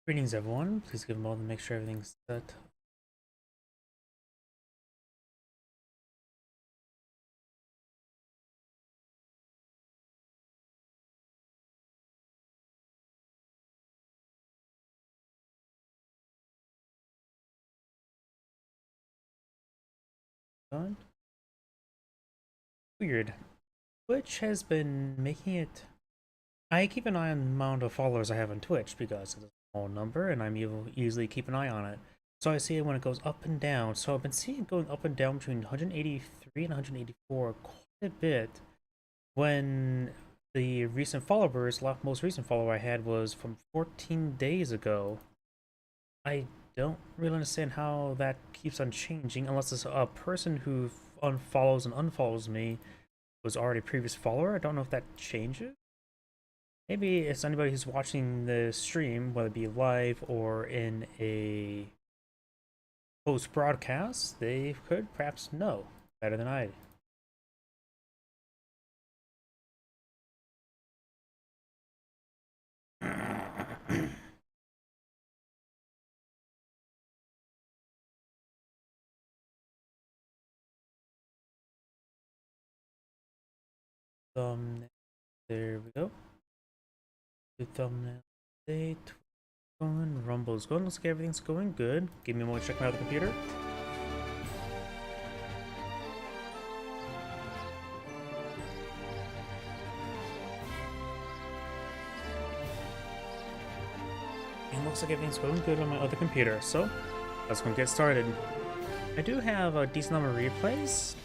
Greetings, everyone. Please give a moment to make sure everything's set. Done. Weird. Twitch has been making it. I keep an eye on the amount of followers I have on Twitch because it's a small number and I'm able to easily keep an eye on it. So I see it when it goes up and down. So I've been seeing it going up and down between 183 and 184 quite a bit. When the recent followers, most recent follower I had was from 14 days ago. I don't really understand how that keeps on changing unless it's a person who unfollows and unfollows me was already a previous follower. I don't know if that changes. Maybe it's anybody who's watching the stream, whether it be live or in a post broadcast, they could perhaps know better than I. Thumbnail. There we go. The thumbnail date. Going. Rumble's going. Looks like everything's going good. Give me a moment to check my other computer. And looks like everything's going good on my other computer, so let's go get started. I do have a decent number of replays,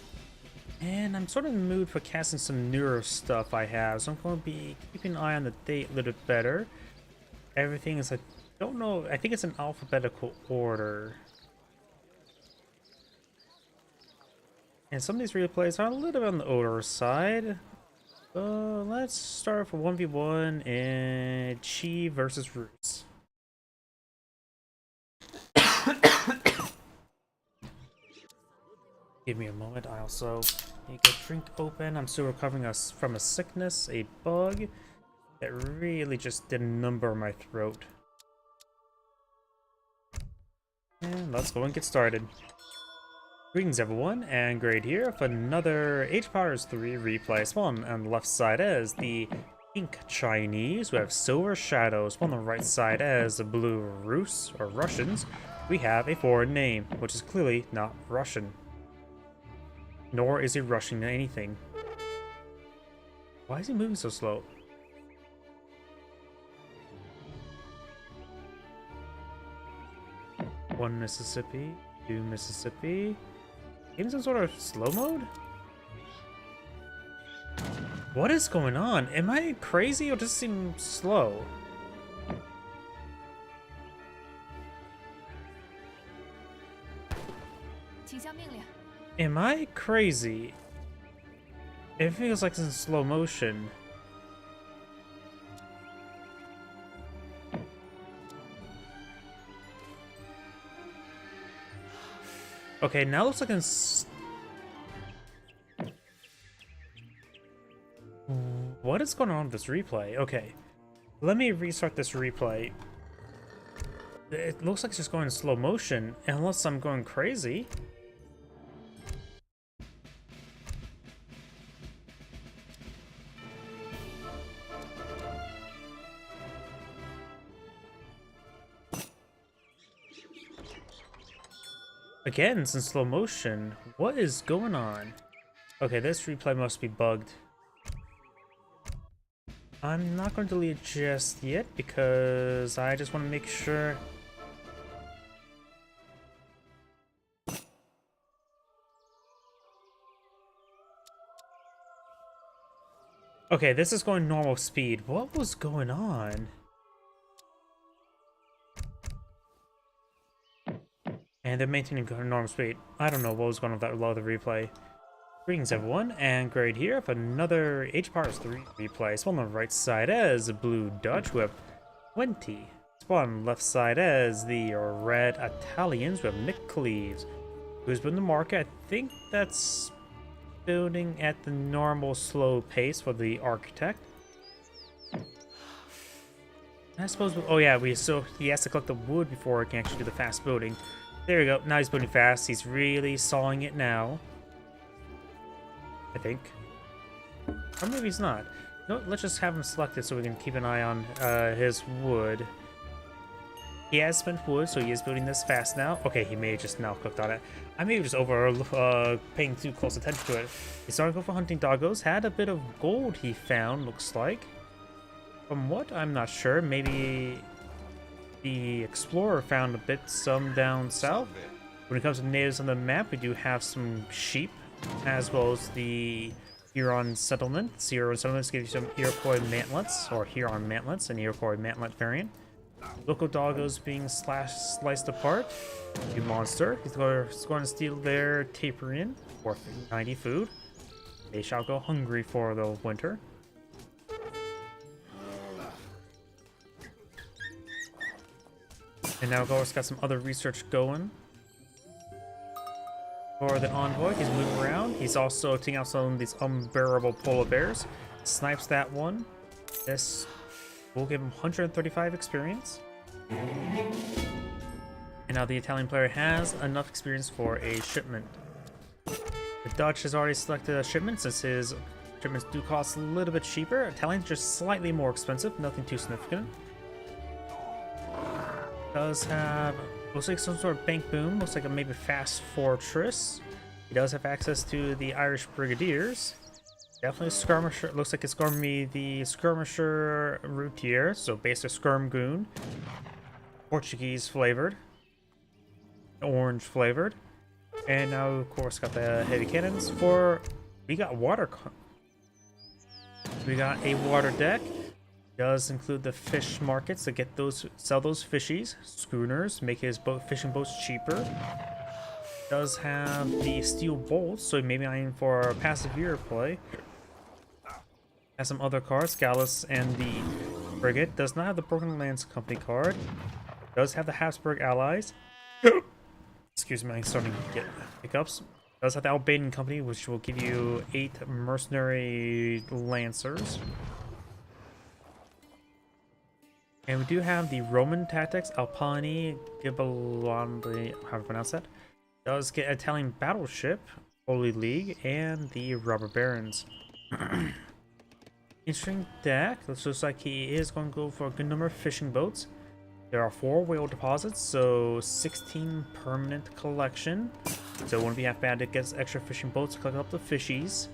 and I'm sort of in the mood for casting some newer stuff I have, so I'm going to be keeping an eye on the date a little bit better. Everything is, I don't know, I think it's in alphabetical order. And some of these replays are a little bit on the older side. Let's start for 1v1 and Chi versus Roots. Give me a moment. I also need to get a drink open. I'm still recovering from a sickness, a bug that really just did a number on my throat. And let's go and get started. Greetings, everyone, and Grade here for another Age of Empires 3 replay. Spawn on the left side as the pink Chinese, we have Silver Shadows. On the right side as the blue Rus, or Russians, we have a foreign name, which is clearly not Russian. Nor is he rushing to anything. Why is he moving so slow? One Mississippi, two Mississippi. In some sort of slow mode? What is going on? Am I crazy or just seem slow? Am I crazy? It feels like it's in slow motion. Okay, now it looks like it's... What is going on with this replay? Okay, let me restart this replay. It looks like it's just going in slow motion, unless I'm going crazy. Again, it's in slow motion. What is going on? Okay, this replay must be bugged. I'm not going to delete it just yet because I just want to make sure. Okay, this is going normal speed. What was going on? And they're maintaining normal speed. I don't know what was going on with that low the replay. Greetings, everyone, and Grade here for another Age of Empires 3 replay. Spawn on the right side as Blue Dutch, we have 20. Spawn on the left side as the Red Italians, we have Nick Cleaves, who's been in the market. I think that's building at the normal slow pace for the Architect. I suppose. Oh yeah, he has to collect the wood before he can actually do the fast building. There you go. Now he's building fast. He's really sawing it now. I think. Or maybe he's not. No, let's just have him selected so we can keep an eye on his wood. He has spent wood, so he is building this fast now. Okay, he may have just now clicked on it. I may have just paying too close attention to it. He started to go for hunting doggos. Had a bit of gold he found, looks like. From what? I'm not sure. Maybe the explorer found some down south. When it comes to natives on the map, we do have some sheep, as well as the Huron settlements. Huron settlements give you some Iroquois mantlets, or Huron mantlets, an Iroquois mantlet variant. Local doggos being sliced apart. You monster. He's going to steal their tapirian for 90 food. They shall go hungry for the winter. And now Gor's got some other research going. For the envoy, he's moving around. He's also taking out some of these unbearable polar bears. Snipes that one. This will give him 135 experience. And now the Italian player has enough experience for a shipment. The Dutch has already selected a shipment since his shipments do cost a little bit cheaper. Italian's just slightly more expensive, nothing too significant. Does have, looks like some sort of bank boom, looks like a maybe fast fortress. He does have access to the Irish Brigadiers. Definitely a skirmisher. Looks like it's going to be the skirmisher routier, so basic skirm goon. Portuguese flavored. Orange flavored. And now, of course, got the heavy cannons for. We got water. We got a water deck. Does include the fish markets to get those, sell those fishies. Schooners make his fishing boats cheaper. Does have the steel bolts, so maybe I'm for a passive hero play. Has some other cards, Gallus and the Frigate. Does not have the Broken Lance Company card. Does have the Habsburg Allies. Excuse me, I'm starting to get hiccups. Does have the Albanian Company, which will give you 8 mercenary lancers. And we do have the Roman Tactics, Alpani Ghibellandi, how to pronounce that. Does get Italian Battleship, Holy League, and the Robber Barons. Interesting deck. This looks like he is going to go for a good number of fishing boats. There are 4 whale deposits, so 16 permanent collection. So it wouldn't be half bad to get extra fishing boats to collect up the fishies.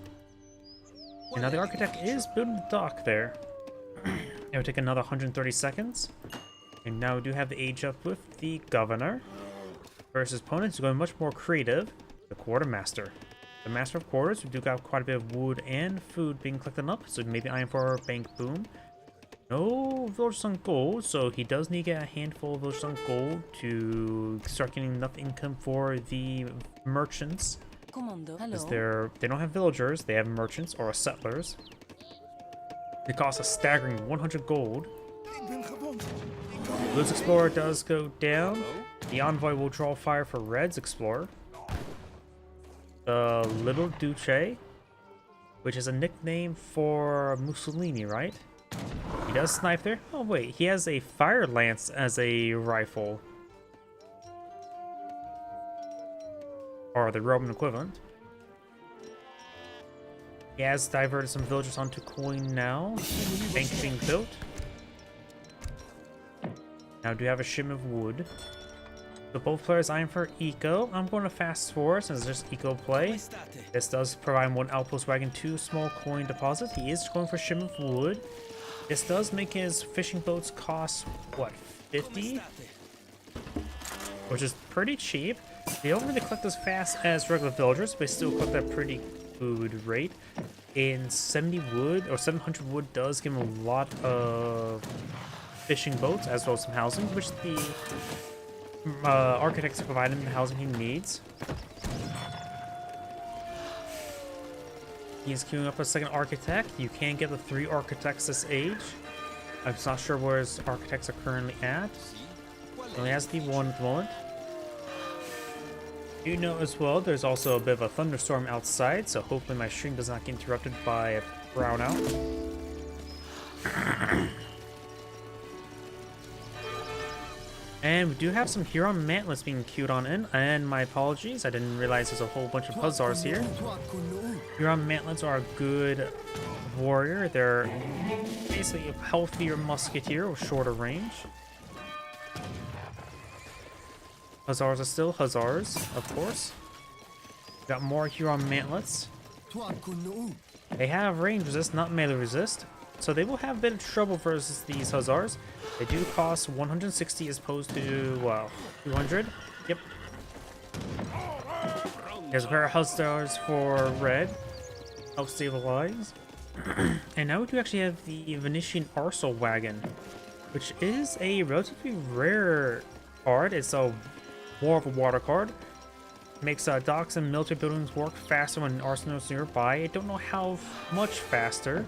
And now the architect is building the dock there. It would take another 130 seconds. And now we do have the age up with the governor. Versus opponents who are going much more creative. The quartermaster. The master of quarters, we do got quite a bit of wood and food being collected up. So maybe iron for bank boom. No village on gold, so he does need to get a handful of village on gold to start getting enough income for the merchants. Because they don't have villagers, they have merchants or settlers. It costs a staggering 100 gold. Blues Explorer does go down. The Envoy will draw fire for Red's Explorer. The Little Duce, which is a nickname for Mussolini, right? He does snipe there. Oh wait, he has a fire lance as a rifle. Or the Roman equivalent. He has diverted some villagers onto coin now. Bank being built. Now do you have a shim of wood? So both players eyeing for eco. I'm going to fast forward since it's just eco play. This does provide 1 outpost wagon, 2 small coin deposits. He is going for shim of wood. This does make his fishing boats cost, what, 50? Which is pretty cheap. They don't really collect as fast as regular villagers, but they still collect at a pretty good rate. And 70 wood, or 700 wood does give him a lot of fishing boats, as well as some housing, which the architects provide him the housing he needs. He's queuing up a second architect. You can get the 3 architects this age. I'm not sure where his architects are currently at. He only has the 1 at the moment. You know as well, there's also a bit of a thunderstorm outside, so hopefully my stream does not get interrupted by a brownout. And we do have some Huron Mantlets being queued on in, and my apologies, I didn't realize there's a whole bunch of Hussars here. Huron Mantlets are a good warrior. They're basically a healthier musketeer with shorter range. Hussars are still Hussars, of course. Got more Huron Mantlets. They have range resist, not melee resist, so they will have a bit of trouble versus these Hussars. They do cost 160 as opposed to, well, 200. Yep. There's a pair of Hussars for red. Help stabilize. And now we do actually have the Venetian Arsenal Wagon, which is a relatively rare card. It's more of a water card. Makes docks and military buildings work faster when an arsenal is nearby. I don't know how much faster.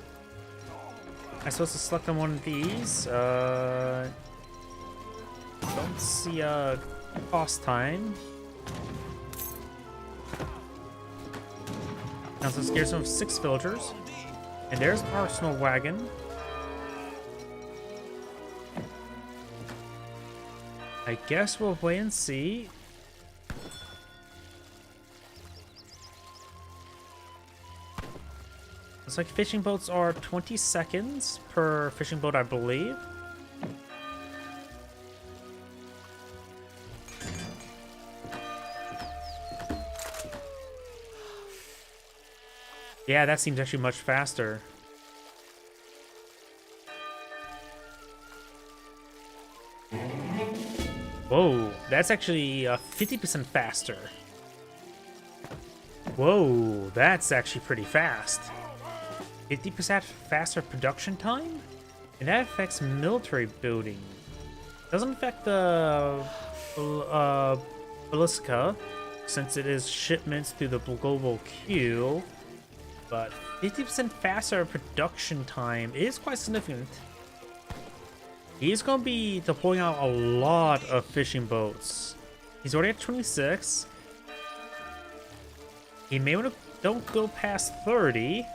I'm supposed to select on one of these. Don't see a cost time. Now so it's garrison of 6 villagers. And there's an arsenal wagon. I guess we'll wait and see. Looks like fishing boats are 20 seconds per fishing boat, I believe. Yeah, that seems actually much faster. Whoa, that's actually 50% faster. Whoa, that's actually pretty fast. 50% faster production time? And that affects military building. Doesn't affect the Ballistica, since it is shipments through the global queue. But 50% faster production time is quite significant. He's going to be deploying out a lot of fishing boats. He's already at 26. He may want to don't go past 30.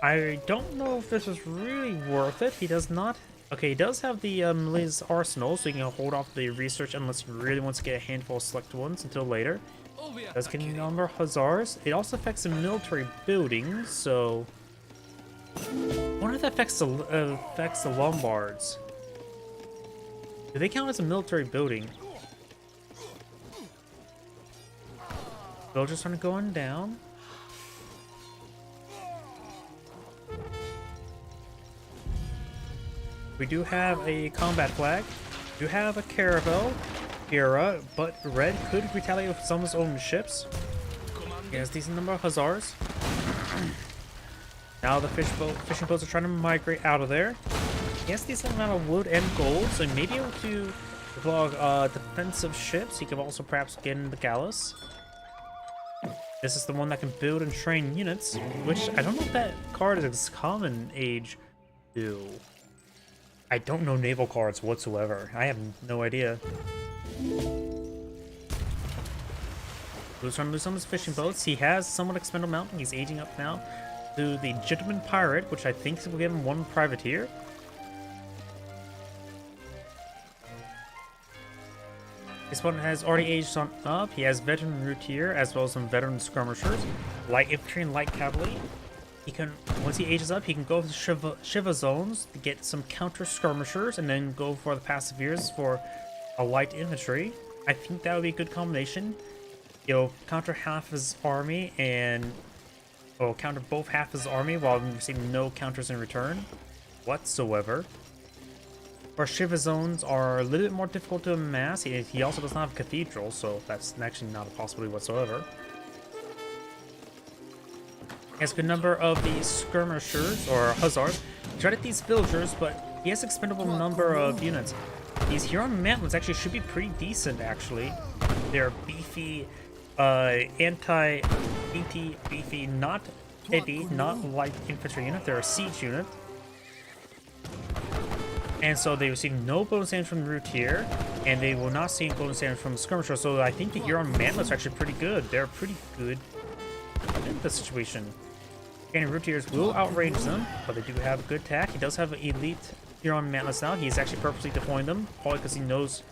I don't know if this is really worth it. He does not. Okay, he does have the Liz Arsenal, so you can hold off the research unless he really wants to get a handful of select ones until later. Does get a number of Hussars. It also affects the military buildings, so I wonder if that affects the Lombards. Do they count as a military building? Villagers starting going down. We do have a combat flag. We do have a caravel era, but red could retaliate with some of his own ships. He has a decent number of Hussars. Now the fishing boats are trying to migrate out of there. He has a decent amount of wood and gold, so he may be able to deploy defensive ships. He could also perhaps get in the Gallus. This is the one that can build and train units, which I don't know if that card is common age do. I don't know naval cards whatsoever. I have no idea. Blue's trying to lose some of his fishing boats. He has somewhat expendable mountain. He's aging up now to the Gentleman Pirate, which I think will give him 1 privateer. This one has already aged on up. He has veteran routier as well as some veteran skirmishers, light infantry and light cavalry. He can, once he ages up, he can go to Shiva zones to get some counter skirmishers and then go for the passiveers for a light infantry. I think that would be a good combination. He'll counter half his army and counter both half his army while receiving no counters in return whatsoever. Our Shiva zones are a little bit more difficult to amass. He also does not have a cathedral, so that's actually not a possibility whatsoever. He has a good number of these skirmishers, or hussars. He tried at these villagers, but he has an expendable number of units. These Huron Mantlets actually should be pretty decent, actually. They're beefy, beefy, not heavy, not light infantry unit. They're a siege unit. And so they receive no bonus damage from the routier, and they will not see bonus damage from the skirmisher. So I think the Huron Mantlets are actually pretty good. They're pretty good in this situation. And routiers will outrange them, but they do have a good attack. He does have elite Huron Mantlets now. He's actually purposely deploying them, probably because he knows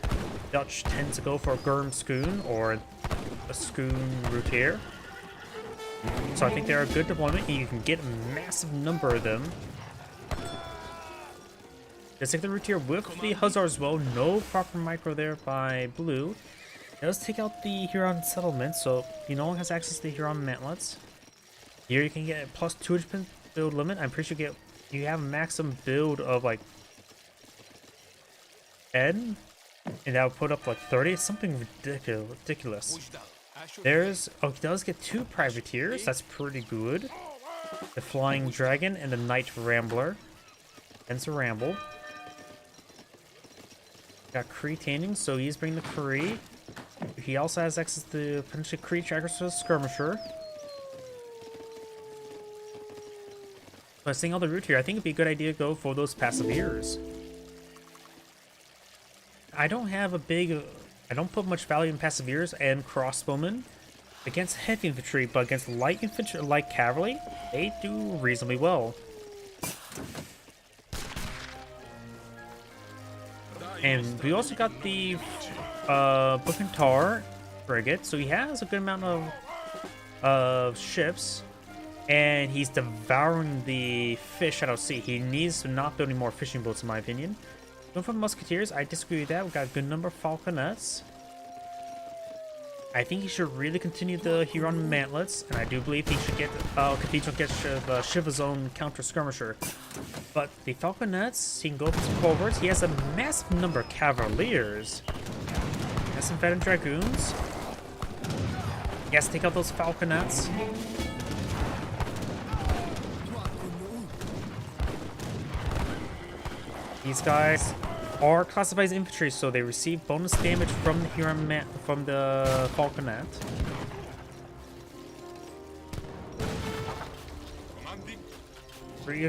Dutch tend to go for a Gurm Schoon or a Schoon Routier. So I think they're a good deployment, and you can get a massive number of them. Let's take the Routier with the Hussar as well. No proper micro there by Blue. It does take out the Huron settlement, so he no longer has access to the Huron mantlets. Here you can get a plus 200% build limit. I'm pretty sure you have a maximum build of like 10, and that would put up like 30. It's something ridiculous. He does get 2 privateers. That's pretty good. The Flying Dragon and the Knight Rambler. Hence a Ramble. Got Kree Tanding, so he's bringing the Kree. He also has access to potentially Kree trackers for the Skirmisher. But seeing all the route here, I think it'd be a good idea to go for those Passaviers. I don't put much value in Passaviers and Crossbowmen against heavy infantry, but against light infantry, light cavalry, they do reasonably well. And we also got the Bucentaur frigate, so he has a good amount of ships, and he's devouring the fish out of sea. He needs to not build any more fishing boats, in my opinion. Going for Musketeers, I disagree with that. We've got a good number of Falconets. I think he should really continue the Huron mantlets, and I do believe he should get Cathedral gets the Shiva's own counter skirmisher. But the Falconets, he can go for some forwards. He has a massive number of Cavaliers. He has some Veteran Dragoons. He has to take out those Falconets. These guys are classified as infantry, so they receive bonus damage from the Huron from the Falconet.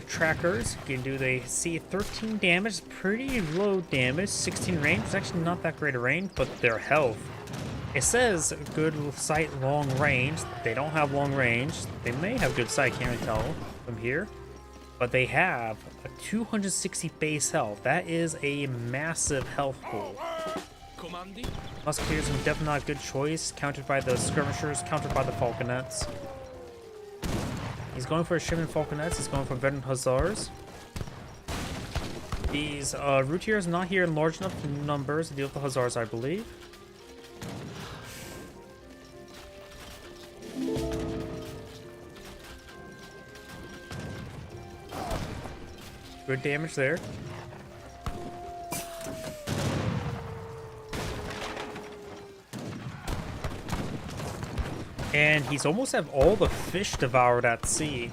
Trackers can do they see 13 damage, pretty low damage, 16 range. It's actually not that great a range, but their health. It says good sight, long range. They don't have long range. They may have good sight, can't really tell from here. But they have a 260 base health. That is a massive health pool. Musketeers are definitely not a good choice. Countered by the Skirmishers, countered by the Falconets. He's going for a Shimon Falconets. He's going for Veteran Hussars. These Routiers not here in large enough numbers to deal with the Hussars, I believe. Good damage there. And he's almost have all the fish devoured at sea.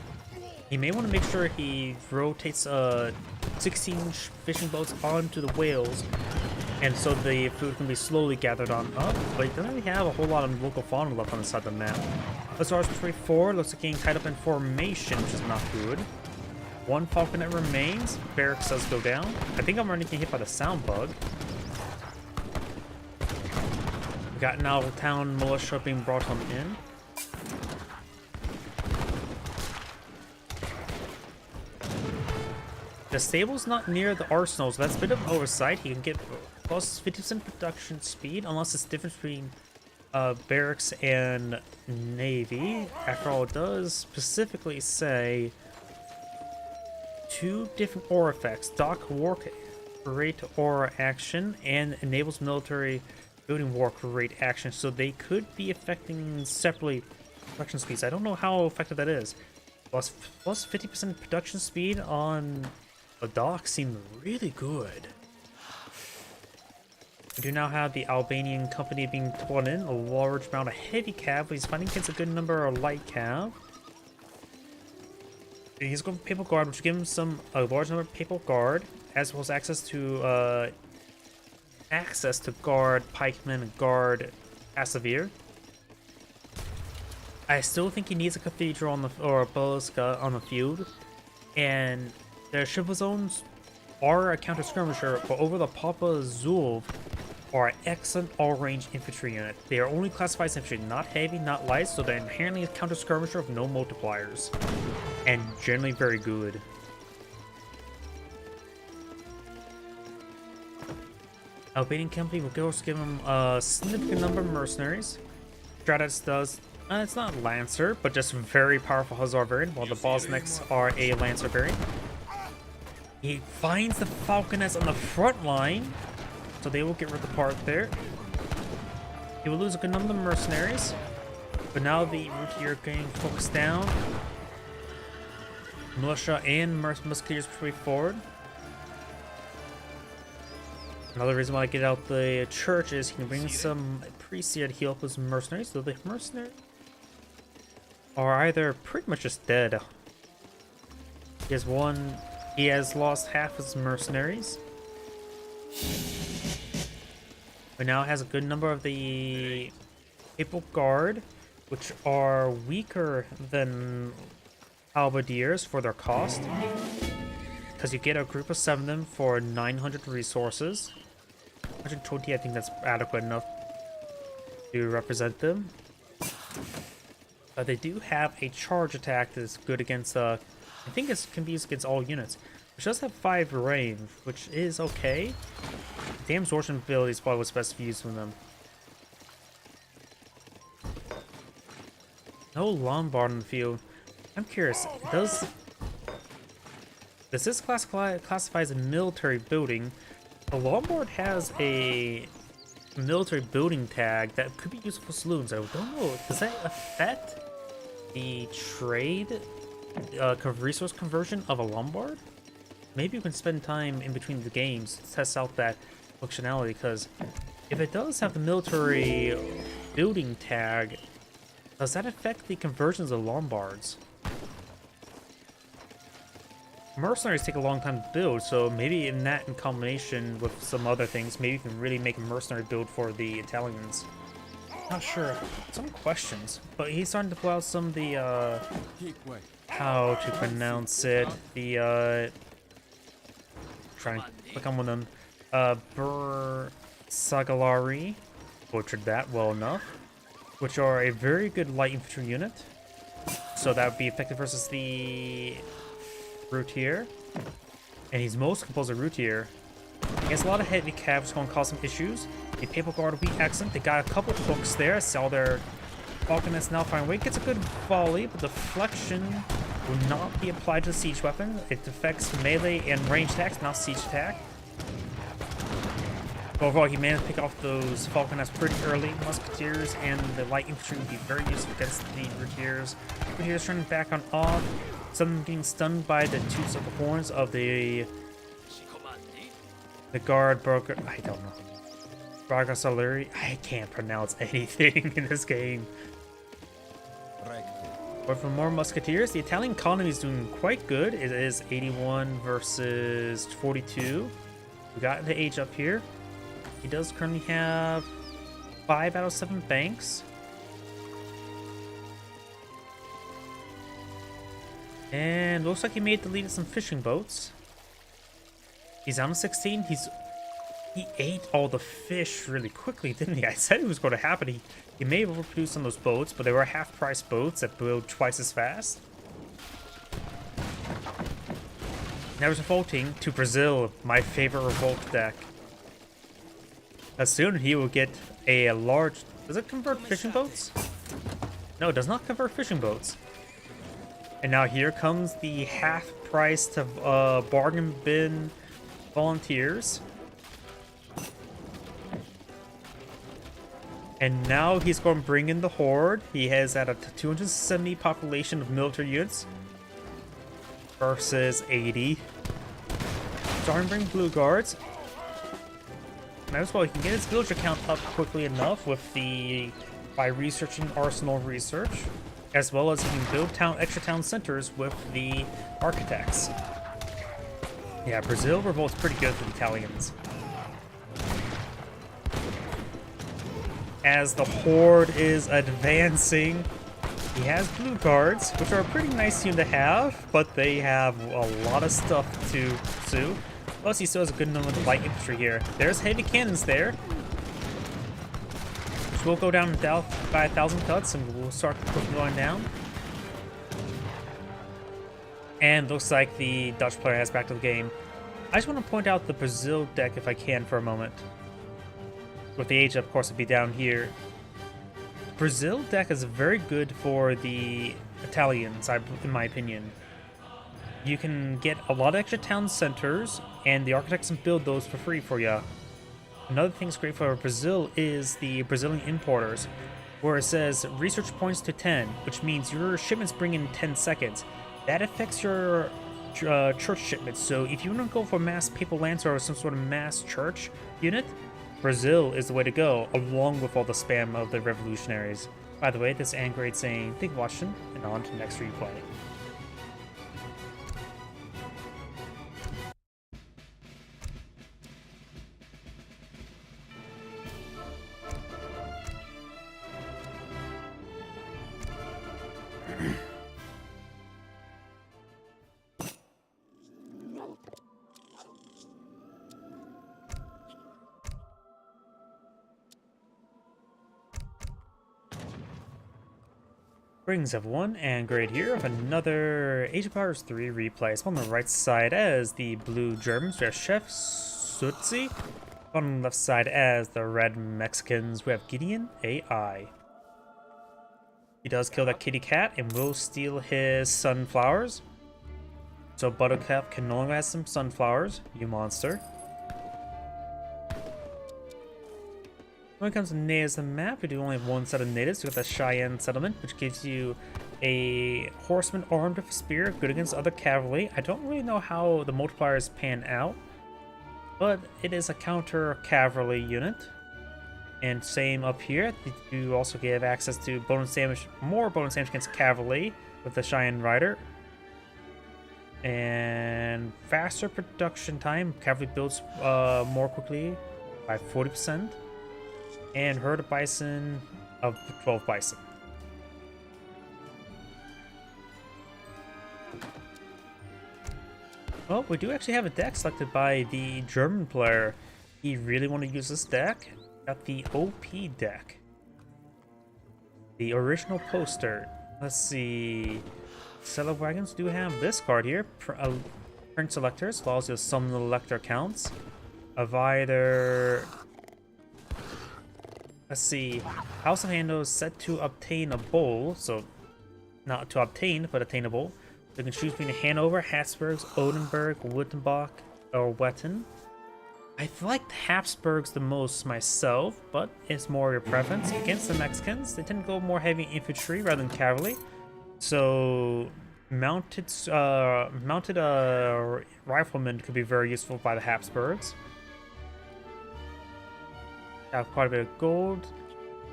He may want to make sure he rotates 16 fishing boats onto the whales, and so the food can be slowly gathered on up. But he doesn't really have a whole lot of local fauna left on the side of the map. Hussars 24 looks like getting tied up in formation, which is not good. 1 Falconet remains. Barracks does go down. I think I'm already getting hit by the sound bug. We got now town militia being brought on in. The stable's not near the arsenal, so that's a bit of an oversight. He can get plus 50% production speed, unless it's different between barracks and navy. After all, it does specifically say 2 different aura effects: dock work rate aura action and enables military building work rate action, so they could be affecting separately production speeds. I don't know how effective that is. Plus 50% production speed on the dock seemed really good. We do now have the Albanian company being brought in, a large amount of heavy cav, but he's fighting against a good number of light cav. He's going for Papal Guard, which will give him a large number of Papal Guard, as well as access to guard pikemen and guard Passavier. I still think he needs a cathedral on the or a basilica on the field, and their Shiva zones are a counter skirmisher, but over the Papa Zulv are an excellent all-range infantry unit. They are only classified as infantry, not heavy, not light, so they're inherently a counter skirmisher with no multipliers, and generally very good. Albanian company will also give him a significant number of mercenaries. Stratus does, it's not Lancer, but just very powerful Hussar variant, while the Bosniaks are a Lancer variant. He finds the Falconets on the front line, so they will get rid of the part there. He will lose a good number of mercenaries, but now the Routier are getting focused down. Militia and Musketeers push forward. Another reason why I get out the church is he can bring some priests here to heal up his mercenaries. So the mercenaries are either pretty much just dead. He has lost half his mercenaries. But now has a good number of the Papal Guard, which are weaker than Halberdiers for their cost. Because you get a group of 7 of them for 900 resources. 120, I think that's adequate enough to represent them. But they do have a charge attack that's good against, I think it can be used against all units. Which does have 5 range, which is okay. Damn absorption ability is probably what's best used from them. No Lombard in the field. I'm curious, does this classify as a military building? The Lombard has a military building tag that could be useful for saloons. I don't know. Does that affect the trade resource conversion of a Lombard? Maybe you can spend time in between the games to test out that functionality, because if it does have the military building tag, does that affect the conversions of Lombards? Mercenaries take a long time to build, so maybe in combination with some other things, maybe you can really make a mercenary build for the Italians. Not sure. Some questions. But he's starting to pull out some of the, how to pronounce it, the, try and click on one of them, Bersaglieri, butchered that well enough, which are a very good light infantry unit. So that would be effective versus the Routier, and he's most composed of Routier. He has a lot of heavy cav, which is going to cause some issues. The Papal Guard will be excellent. They got a couple of hooks there. I saw their Falconets now firing away. Gets a good volley, but deflection will not be applied to the siege weapon. It affects melee and range attacks, not siege attack. But overall, he managed to pick off those Falconets pretty early. Musketeers and the light infantry will be very useful against the Routiers. Routiers turning back on off. Some of them getting stunned by the toots of the horns of the guard broker. I don't know. Bersaglieri. I can't pronounce anything in this game. But for more musketeers, the Italian economy is doing quite good. It is 81 versus 42. We got the age up here. He does currently have 5 out of 7 banks. And looks like he made the lead of some fishing boats. He's on 16. He ate all the fish really quickly, didn't he? I said it was going to happen. He may have overproduced on those boats, but they were half-price boats that build twice as fast. Now he's revolting to Brazil, my favorite revolt deck. As soon he will get a large... Does it convert fishing boats? No, it does not convert fishing boats. And now here comes the half-priced bargain bin volunteers. And now he's going to bring in the horde. He has at a 270 population of military units versus 80. Starting to bring blue guards. Might as well, he can get his villager count up quickly enough by researching arsenal research, as well as he can build extra town centers with the architects. Yeah, Brazil revolt's pretty good for the Italians. As the horde is advancing, he has blue guards, which are a pretty nice unit to have, but they have a lot of stuff to pursue. Plus, he still has a good number of light infantry here. There's heavy cannons there, which will go down by 1,000 cuts, and we'll start going down. And looks like the Dutch player has back to the game. I just want to point out the Brazil deck if I can for a moment. with the age, of course, would be down here. Brazil deck is very good for the Italians, in my opinion. You can get a lot of extra town centers, and the architects can build those for free for you. Another thing that's great for Brazil is the Brazilian importers, where it says research points to 10, which means your shipments bring in 10 seconds. That affects your church shipments, so if you want to go for mass papal lance or some sort of mass church unit, Brazil is the way to go, along with all the spam of the revolutionaries. By the way, this is Angrade saying, thank you for watching, and on to the next replay. Greetings everyone, and Grade here with another Age of Empires 3 replay. So on the right side as the blue Germans, we have Chef Sutzi. On the left side as the red Mexicans, we have Gideon AI. He does kill that kitty cat and will steal his sunflowers. So Buttercup can no longer have some sunflowers, you monster. When it comes to natives on the map, we do only have one set of natives. We got the Cheyenne settlement, which gives you a horseman armed with a spear, good against other cavalry. I don't really know how the multipliers pan out, but it is a counter cavalry unit. And same up here, you also give access to bonus damage, more bonus damage against cavalry with the Cheyenne Rider. And faster production time, cavalry builds more quickly by 40%. And herd of bison of 12 bison. Well, we do actually have a deck selected by the German player. He really wanted to use this deck. Got the OP deck. The original poster. Let's see. Set of Wagons do have this card here. Print selectors allows you to summon the elector counts of either. Let's see. House of Handel is set to obtain a bowl, so not to obtain, but attainable. You can choose between Hanover, Habsburgs, Oldenburg, Württemberg, or Wettin. I like the Habsburgs the most myself, but it's more your preference. Against the Mexicans, they tend to go more heavy infantry rather than cavalry. So mounted riflemen could be very useful by the Habsburgs. Have quite a bit of gold.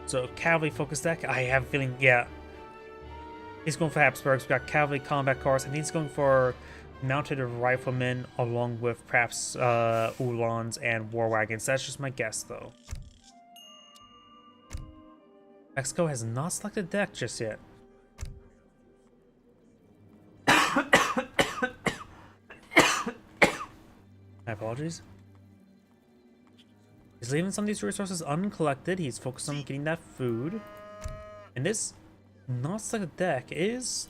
So cavalry focused deck. I have a feeling, yeah. He's going for Habsburgs. We got cavalry combat cars, and he's going for mounted riflemen along with perhaps Uhlans and war wagons. That's just my guess, though. Mexico has not selected a deck just yet. My apologies. He's leaving some of these resources uncollected. He's focused on getting that food. And this not selected deck is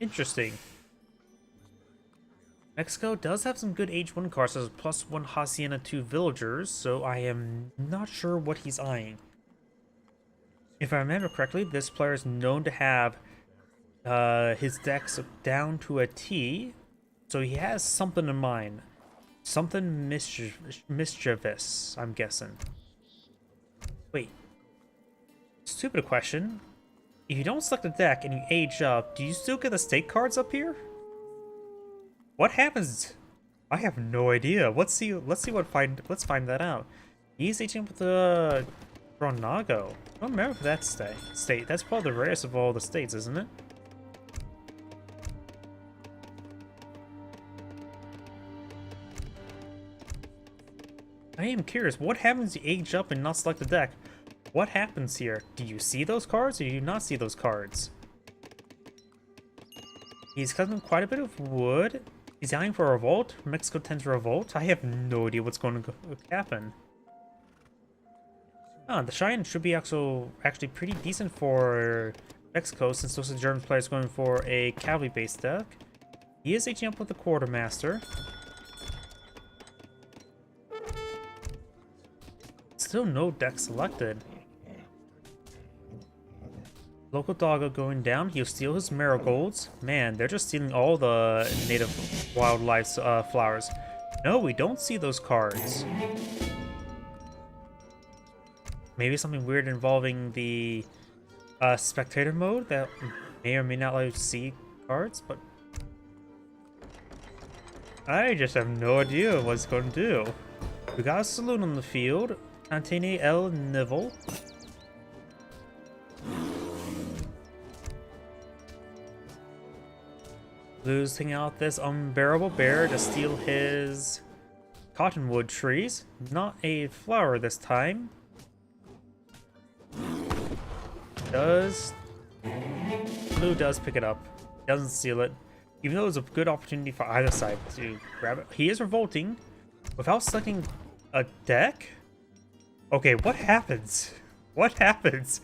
interesting. Mexico does have some good Age 1 cards, such as +1 Hacienda 2 villagers, so I am not sure what he's eyeing. If I remember correctly, this player is known to have his decks down to a T, so he has something in mind. Something mischievous, I'm guessing. Wait. Stupid question. If you don't select a deck and you age up, do you still get the state cards up here? What happens? I have no idea. Let's find that out. He's aging with the Dronago. I don't remember that state. That's probably the rarest of all the states, isn't it? I am curious, what happens if you age up and not select a deck? What happens here? Do you see those cards or do you not see those cards? He's collecting quite a bit of wood. He's eyeing for a revolt. Mexico tends to revolt. I have no idea what's going to happen. The Cheyenne should be actually pretty decent for Mexico, since those are the German players going for a cavalry-based deck. He is aging up with the Quartermaster. still no deck selected. Local doggo going down. He'll steal his marigolds. Man, they're just stealing all the native wildlife flowers. No, we don't see those cards. Maybe something weird involving the spectator mode that may or may not let you see cards, but I just have no idea what it's going to do. We got a saloon on the field. Antene El Nivel. Blue's taking out this unbearable bear to steal his cottonwood trees. Not a flower this time. Blue does pick it up. Doesn't steal it. Even though it was a good opportunity for either side to grab it. He is revolting without selecting a deck? Okay, what happens? What happens?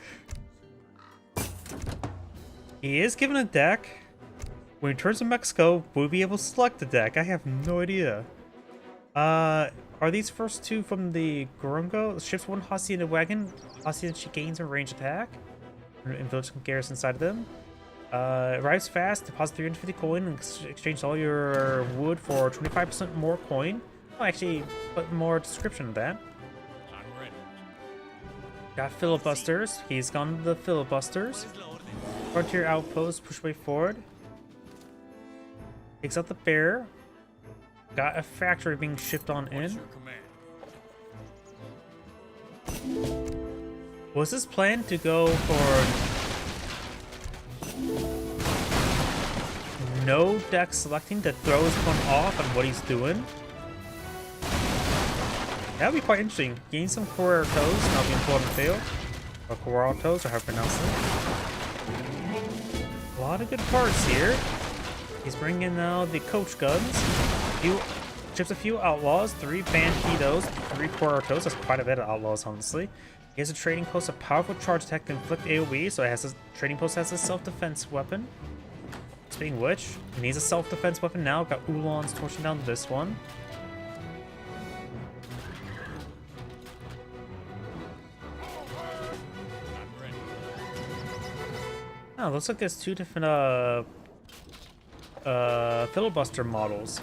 He is given a deck. When he turns to Mexico, will we be able to select the deck? I have no idea. Are these first two from the Gurungo? Ships one Hossie in a wagon. Hossie and she gains a range attack. And village garrison inside of them. Arrives fast, deposit 350 coin, and exchange all your wood for 25% more coin. Oh, actually, put more description of that. I'm ready. Got filibusters. He's gone to the filibusters. Frontier outpost, push way forward. Takes out the bear. Got a factory being shipped on in. Was his plan to go for no deck selecting to throw his opponent off on what he's doing? That would be quite interesting. Gain some Coral Toes, and I'll be employed on the field. Or Coral Toes, or how to pronounce it. A lot of good cards here. He's bringing in now the Coach Guns. Chips a few Outlaws, 3 Banditos, 3 Coral Toes. That's quite a bit of Outlaws, honestly. He has a trading post, a powerful charge attack to inflict AoE, so it has a trading post has a self-defense weapon. Speaking of which, he needs a self-defense weapon now. Got Oolons torching down this one. Oh, looks like there's 2 different filibuster models.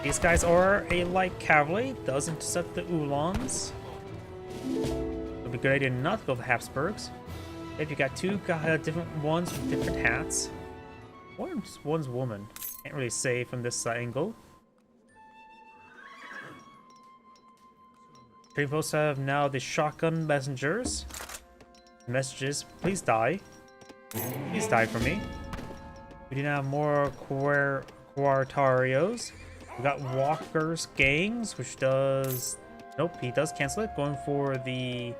These guys are a light cavalry, does intercept the Oolons. It'd be a good idea not to go with the Habsburgs. If you got 2 different ones with different hats. One's woman. Can't really say from this angle. Trading posts have now the shotgun messengers. Messages, please die. Please die for me. We do now have more Quartarios. We got Walker's Gangs, which does... Nope, he does cancel it. Going for the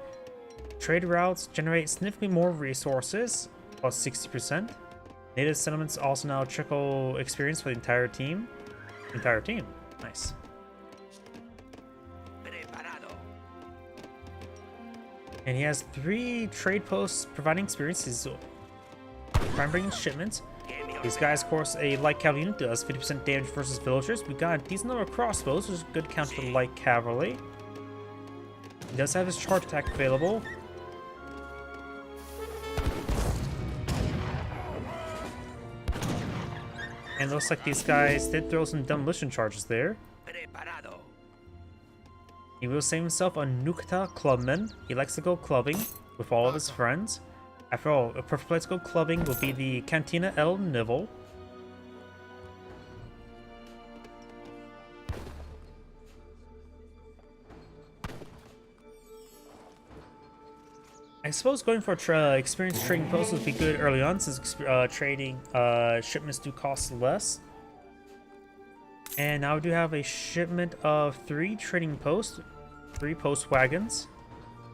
trade routes, generate significantly more resources, plus 60%. Native settlements also now trickle experience for the entire team. Nice. And he has 3 trade posts providing experience. He's prime bringing shipments. These guys, of course, a light cavalry unit does 50% damage versus villagers. We got a decent number of crossbows, which is a good counter for the light cavalry. He does have his charge attack available. And it looks like these guys did throw some demolition charges there. He will save himself a Nukta clubman. He likes to go clubbing with all of his friends. After all, a perfect place to go clubbing will be the Cantina El Nivel. I suppose going for experienced trading posts would be good early on, since trading shipments do cost less. And now we do have a shipment of 3 trading posts, 3 post wagons.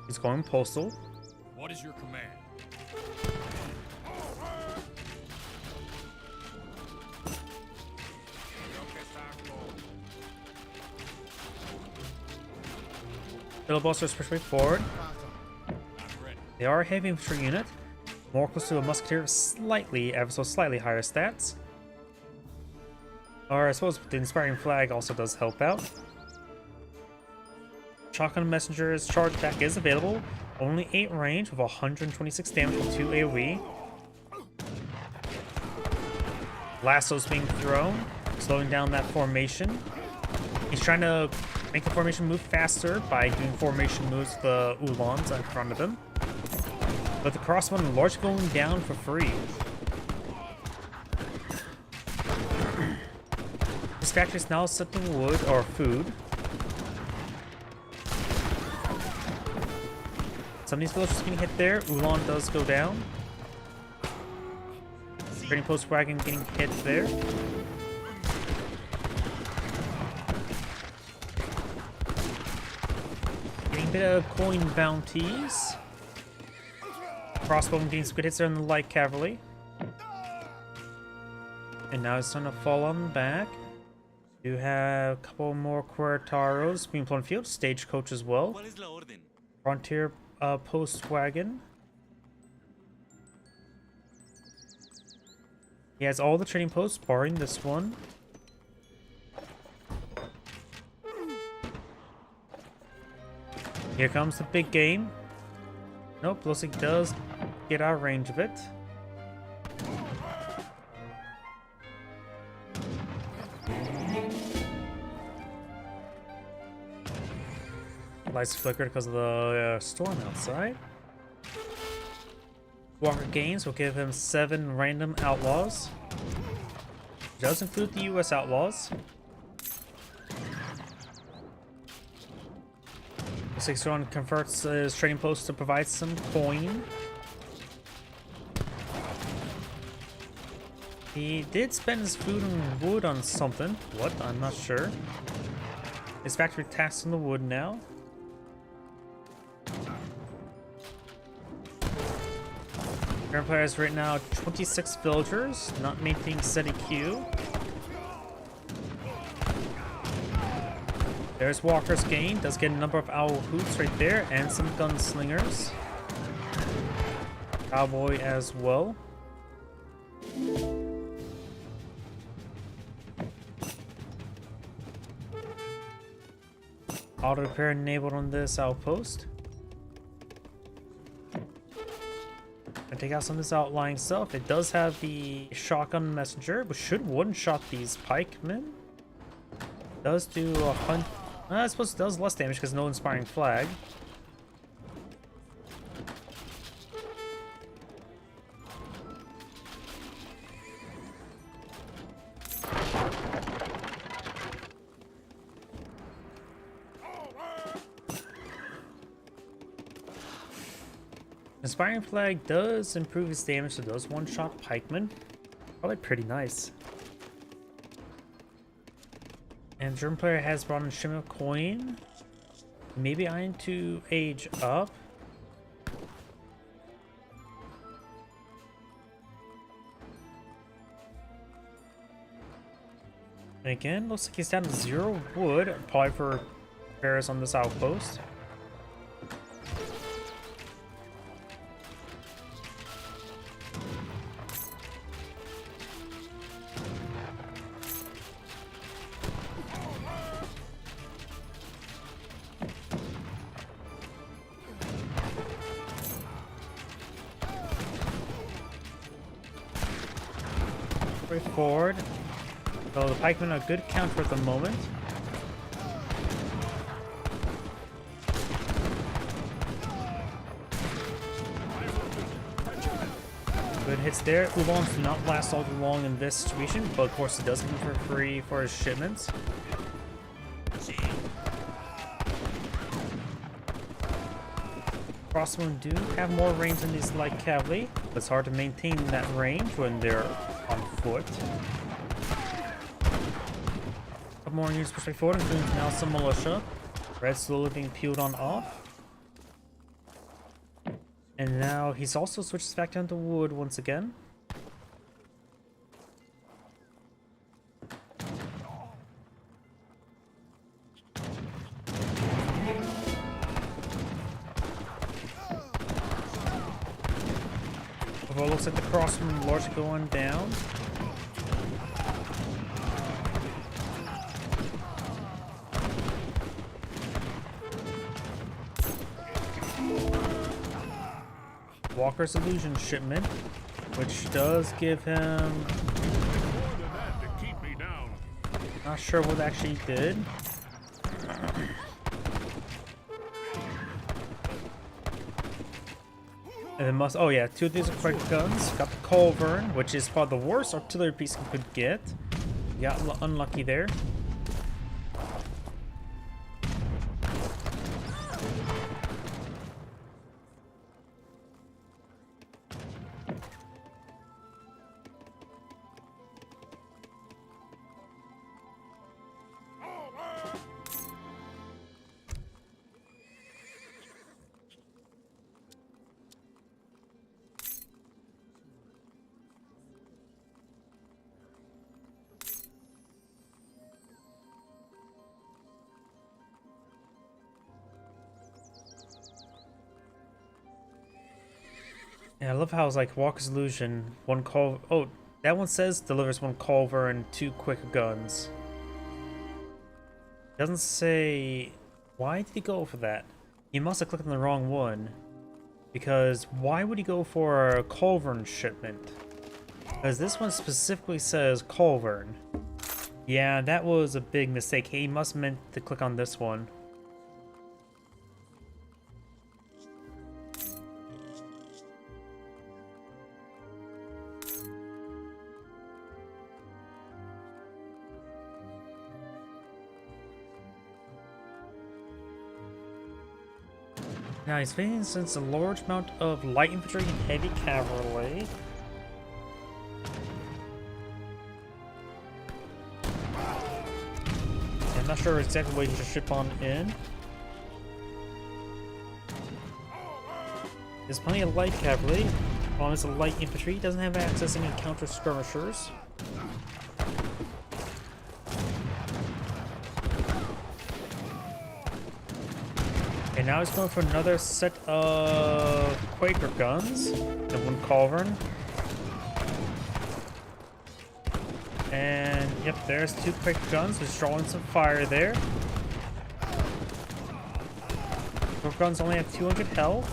He's going postal. What is your command? Filibusters push way forward. They are a heavy infantry unit, more close to a musketeer, slightly, ever so slightly higher stats. Or I suppose the inspiring flag also does help out. Shotgun Messenger's charge attack is available. Only 8 range with 126 damage with 2 AoE. Lasso's being thrown, slowing down that formation. He's trying to make the formation move faster by doing formation moves with the Ulans in front of him. But the crossbow largely going down for free. This factory is now set to wood or food. Some of these villagers getting hit there. Ulan does go down. Trading post wagon getting hit there. Getting a bit of coin bounties. Crossbowman getting some good hits there on the light cavalry. And now it's starting to fall on the back. You have a couple more Quertaros being put on field. Stagecoach as well. Frontier post wagon. He has all the trading posts, barring this one. Here comes the big game. Nope, looks like he does get out of range of it. Lights flickered because of the storm outside. Walker gains will give him 7 random outlaws. Does include the US outlaws. 6-1 converts his trading post to provide some coin. He did spend his food and wood on something. What? I'm not sure. His factory tasks on the wood now. Current player has right now 26 villagers, not maintaining steady queue. There's Walker's gain, does get a number of owl hoots right there, and some gunslingers. Cowboy as well. Auto repair enabled on this outpost. And take out some of this outlying stuff. It does have the shotgun messenger, which should one-shot these pikemen. Does do a hunt. I suppose it does less damage because no inspiring flag. Inspiring flag does improve his damage to those one-shot pikemen. Probably pretty nice. And German player has brought in Shimmer Coin. Maybe Iron to age up. And again, looks like he's down to 0 wood, probably for repairs on this outpost. Forward. So the pikemen are a good counter at the moment. Good hits there. Ulans do not last all too long in this situation, but of course it does come for free for his shipments. Crossbowmen do have more range than these light cavalry, but it's hard to maintain that range when they're on foot. A couple more units pushing forward, including now some militia. Red slowly being peeled on off. And now he's also switches back down to wood once again. Overall, looks like the crossman largely going down. Walker's Illusion shipment, which does give him... More than that to keep me down. Not sure what it actually did. And it must... Oh yeah, 2 of these are quick guns. Got the Culverin, which is probably the worst artillery piece you could get. Got unlucky there. Yeah, I love how it's like Walker's Illusion, 1 call. Oh, that one says delivers 1 culver and 2 quick guns. Doesn't say why did he go for that? He must have clicked on the wrong one. Because why would he go for a Culverin shipment? Because this one specifically says Culverin. Yeah, that was a big mistake. He must have meant to click on this one. Now he's facing since a large amount of light infantry and heavy cavalry. I'm not sure exactly what he should ship on in. There's plenty of light cavalry. Problem is the light infantry doesn't have access to any counter skirmishers. And now he's going for another set of Quaker guns and 1 Culverin. And yep, there's 2 Quaker guns. Just drawing some fire there. Quaker guns only have 200 health.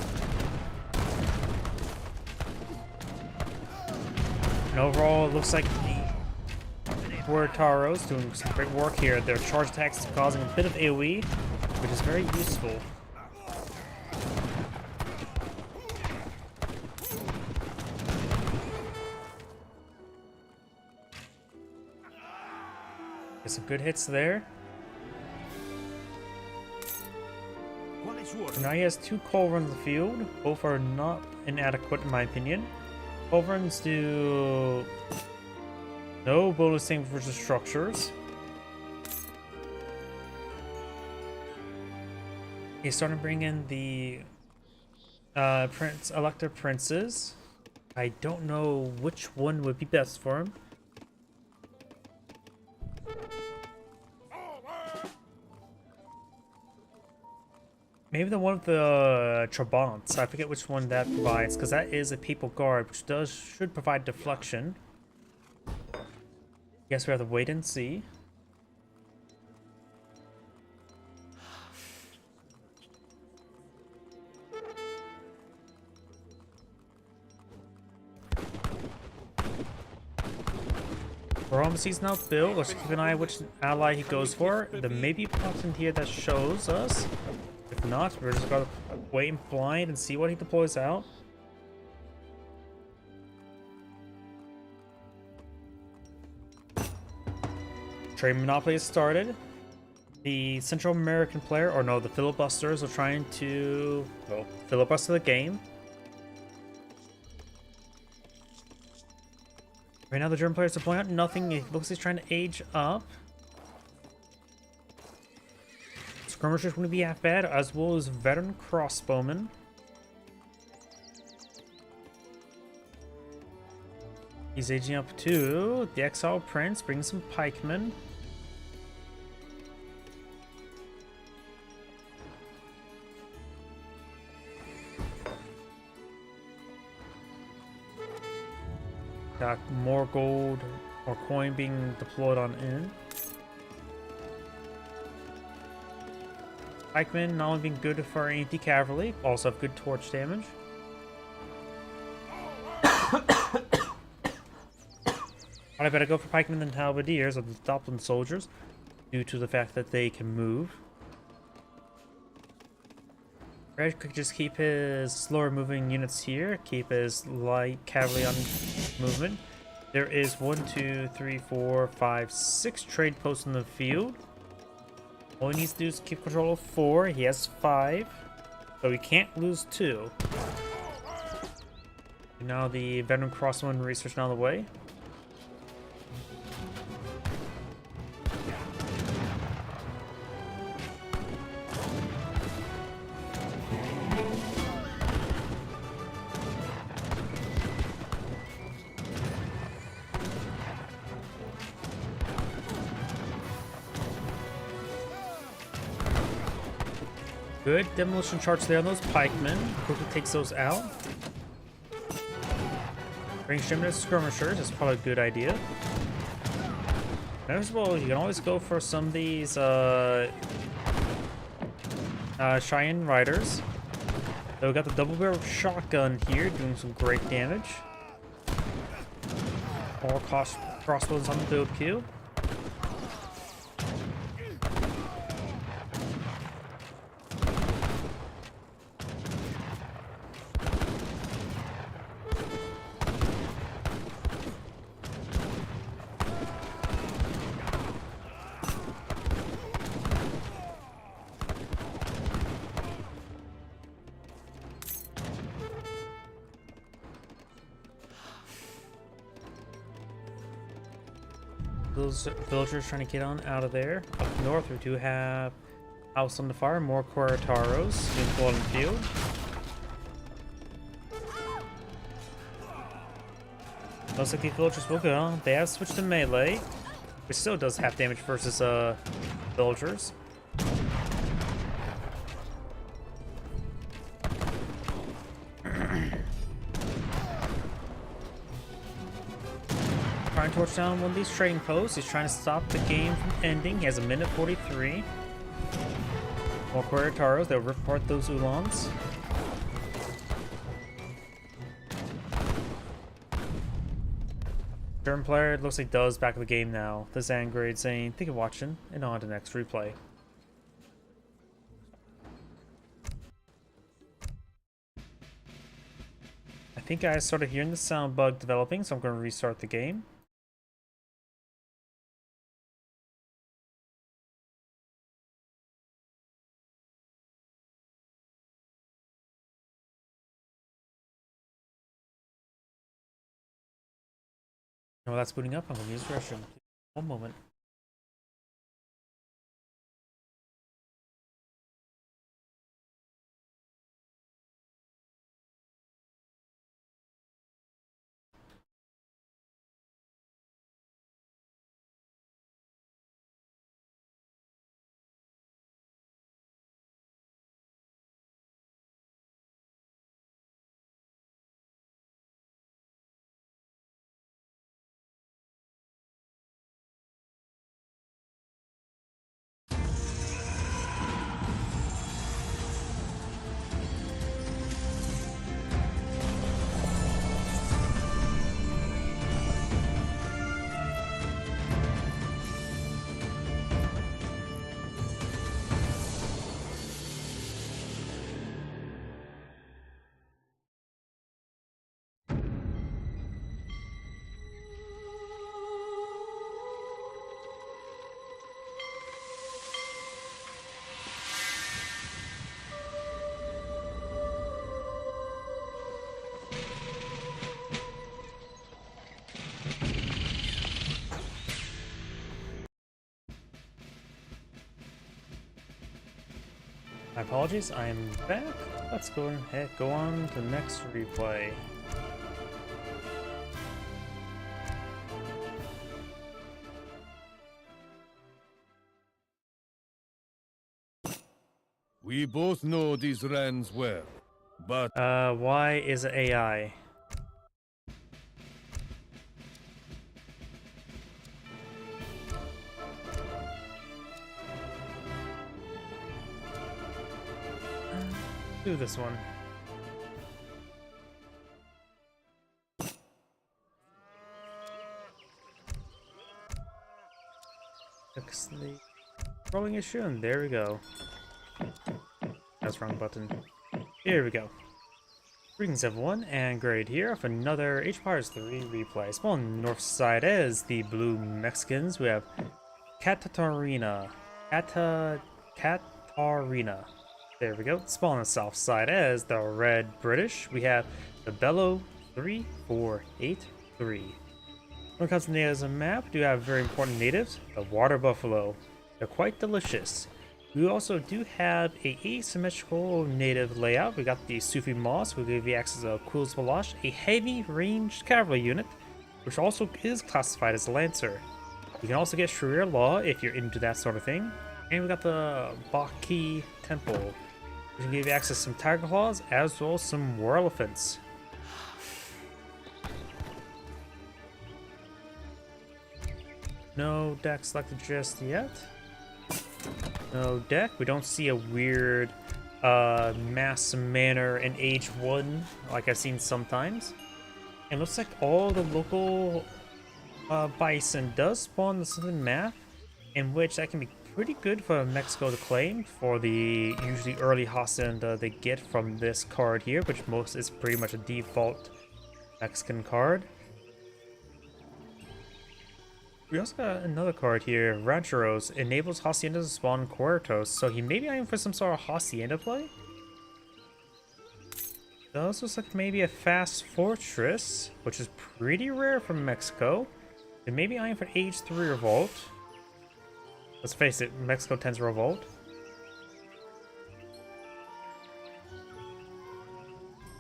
And overall, it looks like the Huertaro's doing some great work here. Their charge attacks causing a bit of AoE, which is very useful. Get some good hits there. So now he has 2 Culverins in the field. Both are not inadequate in my opinion. Culverins do no bonusing versus structures. He's starting to bring in the Elector Princes. I don't know which one would be best for him. Maybe the one with the Trabants. I forget which one that provides, because that is a Papal Guard, which should provide deflection. Guess we have to wait and see. Ramesses now built. Let's keep an eye on which ally he goes for. There may be pops in here that shows us. If not, we're just gonna wait and blind and see what he deploys out. Trade Monopoly has started. The Central American player, or no, the filibusters are trying to, well, filibuster the game. Right now the German players are pulling out nothing. It looks like he's trying to age up. Skirmishers wouldn't be half bad, as well as veteran crossbowmen. He's aging up too. The Exile Prince brings some pikemen. Got more gold or coin being deployed on in. Pikemen not only being good for anti-cavalry, also have good torch damage. I better go for pikemen than halberdiers or the Doppelin soldiers, due to the fact that they can move. Red could just keep his slower moving units here, keep his light cavalry on movement. There is 1, 2, 3, 4, 5, 6 trade posts in the field. All he needs to do is keep control of 4. He has 5, so he can't lose 2. Now the veteran crossbowman research now the way. Good demolition charge there on those pikemen. Quickly takes those out. Ranged skirmishers is probably a good idea. And as well, you can always go for some of these Cheyenne riders. So we got the double barrel shotgun here, doing some great damage. More crossbows on the build queue. Those villagers trying to get on out of there. Up north, we do have House on the Fire, more Quarataros in Golden Field. Looks like these villagers will go. They have switched to melee, which still does half damage versus villagers. Trying to torch down one of these trading posts. He's trying to stop the game from ending. He has a minute 43. More Quarataros. They'll rip apart those Ulans. German player, it looks like does back of the game now. The Zangrade saying, thank you for watching, and on to the next replay. I think I started hearing the sound bug developing, so I'm going to restart the game. While that's booting up, I'm going to use the restroom. One moment. My apologies, I am back. Let's go ahead, go on to the next replay. We both know these Rands well, but Why is it AI? Do this one. fix the rolling issue, and there we go. That's the wrong button. Here we go. Greetings everyone, and Grade here with another HPARS 3 replay. Small on the north side is the blue Mexicans. We have Catarina. Catarina. There we go. Small on the south side is the red British. We have the Bello 3483. When it comes to natives on the map, we do have very important natives, the water buffalo. They're quite delicious. We also do have a asymmetrical native layout. We got the Sufi Moss, who give you access to Quills Balash, a heavy ranged cavalry unit, which also is classified as a Lancer. You can also get Sharia Law if you're into that sort of thing. And we got the Baki Temple, which can give you access to some Tiger Claws, as well as some War Elephants. No deck selected just yet. No deck. We don't see a weird mass manor in Age 1 like I've seen sometimes. And looks like all the local bison does spawn the southern map, in which that can be pretty good for Mexico to claim for the usually early hacienda they get from this card here, which most is pretty much a default Mexican card. We also got another card here, Rancheros, enables Haciendas to spawn Cuartos, so he may be aiming for some sort of Hacienda play. Does looks like maybe a Fast Fortress, which is pretty rare from Mexico. It may be eyeing for Age 3 Revolt. Let's face it, Mexico tends to revolt.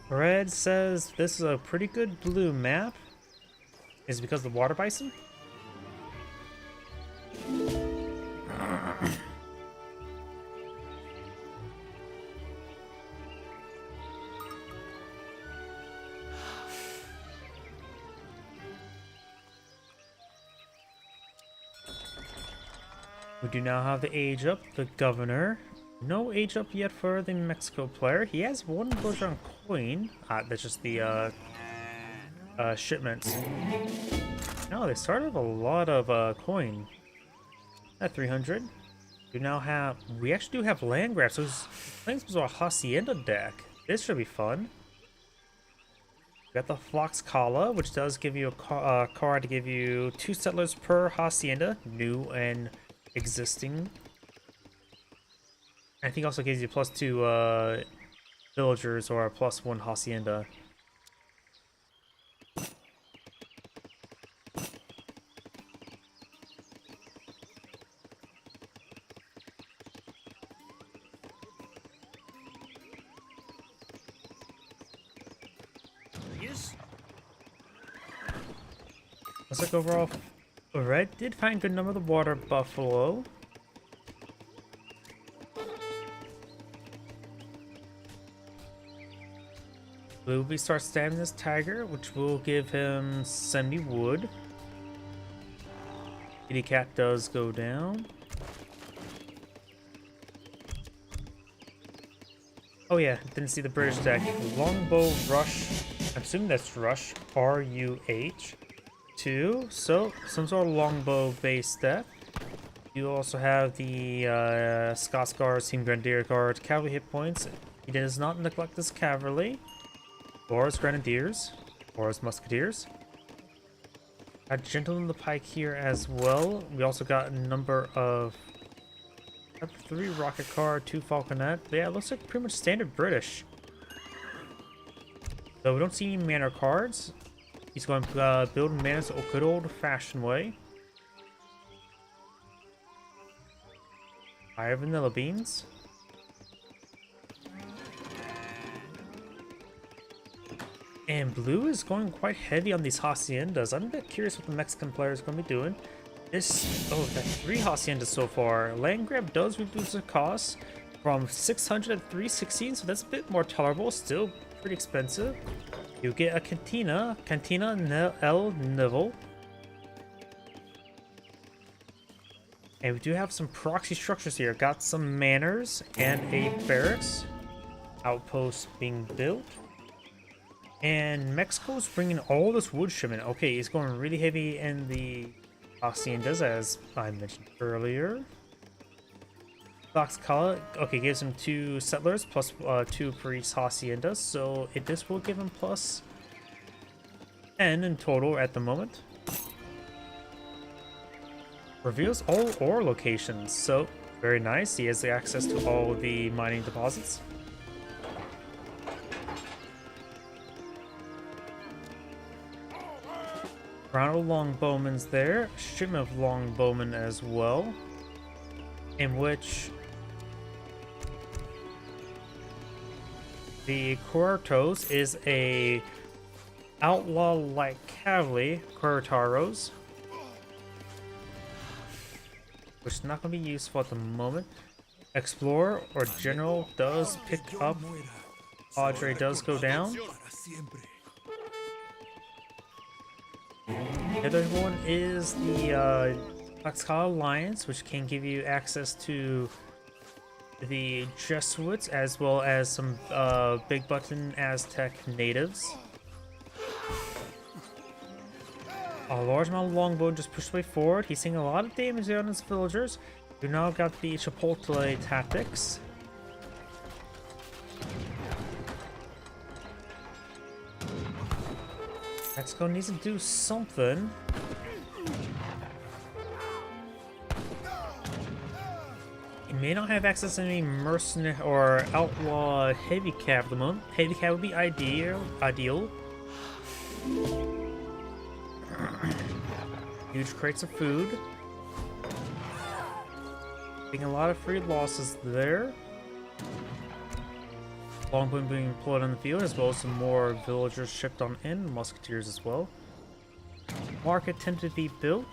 Red says this is a pretty good blue map. Is it because of the water bison? We do now have the age up, the governor. No age up yet for the Mexico player. He has one Bojan coin. That's just the shipments. No, they started with a lot of coin. At 300. We now have, we actually do have land grabs, so it's playing some sort of Hacienda deck. This should be fun. We got the Flox Kala, which does give you a card to give you 2 settlers per Hacienda, new and existing. I think also gives you +2 villagers or a +1 Hacienda. Looks like overall, Red did find a good number of the water buffalo. Blue will be start stabbing this tiger, which will give him semi-wood. Kitty cat does go down. Oh yeah, didn't see the British deck. Longbow Rush. I'm assuming that's Rush. R-U-H. 2. So, some sort of longbow based deck. You also have the Scots Guards, Team Grenadier Guard, cavalry hit points. He does not neglect his cavalry, or his grenadiers, or his musketeers. A Gentleman of the Pike here as well. We also got a number of 3 rocket card, 2 falconet. Yeah, it looks like pretty much standard British. So we don't see any manor cards. He's going to build manors a good old-fashioned way. Fire vanilla beans. And blue is going quite heavy on these haciendas. I'm a bit curious what the Mexican player is going to be doing. This, oh, that's 3 haciendas so far. Land grab does reduce the cost from 600 to 316, so that's a bit more tolerable. Still pretty expensive. You get a Cantina El Nivel. And we do have some proxy structures here. Got some manors and a barracks outpost being built. And Mexico's bringing all this wood shipment. Okay, he's going really heavy in the haciendas, as I mentioned earlier. Tlaxcala, okay, gives him 2 settlers plus 2 priest haciendas, so this will give him plus 10 in total at the moment. Reveals all ore locations, so very nice. He has the access to all the mining deposits. Round of longbowmen's there, shipment of longbowmen as well, in which the Cuartos is a outlaw-like cavalry, Cuartaros, which is not going to be useful at the moment. Explorer or General does pick up. Padre does go down. The other one is the Tlaxcala Alliance, which can give you access to the Jesuits as well as some big button Aztec natives. A large amount of longbow just pushed way forward. He's seeing a lot of damage on his villagers. You now got the Chipotle tactics. Mexico needs to do something. He may not have access to any mercenary or outlaw heavy cav at the moment. Heavy cav would be ideal. Huge crates of food. Getting a lot of free losses there. Longbow being employed on the field, as well as some more villagers shipped on in, musketeers as well. Market tended to be built.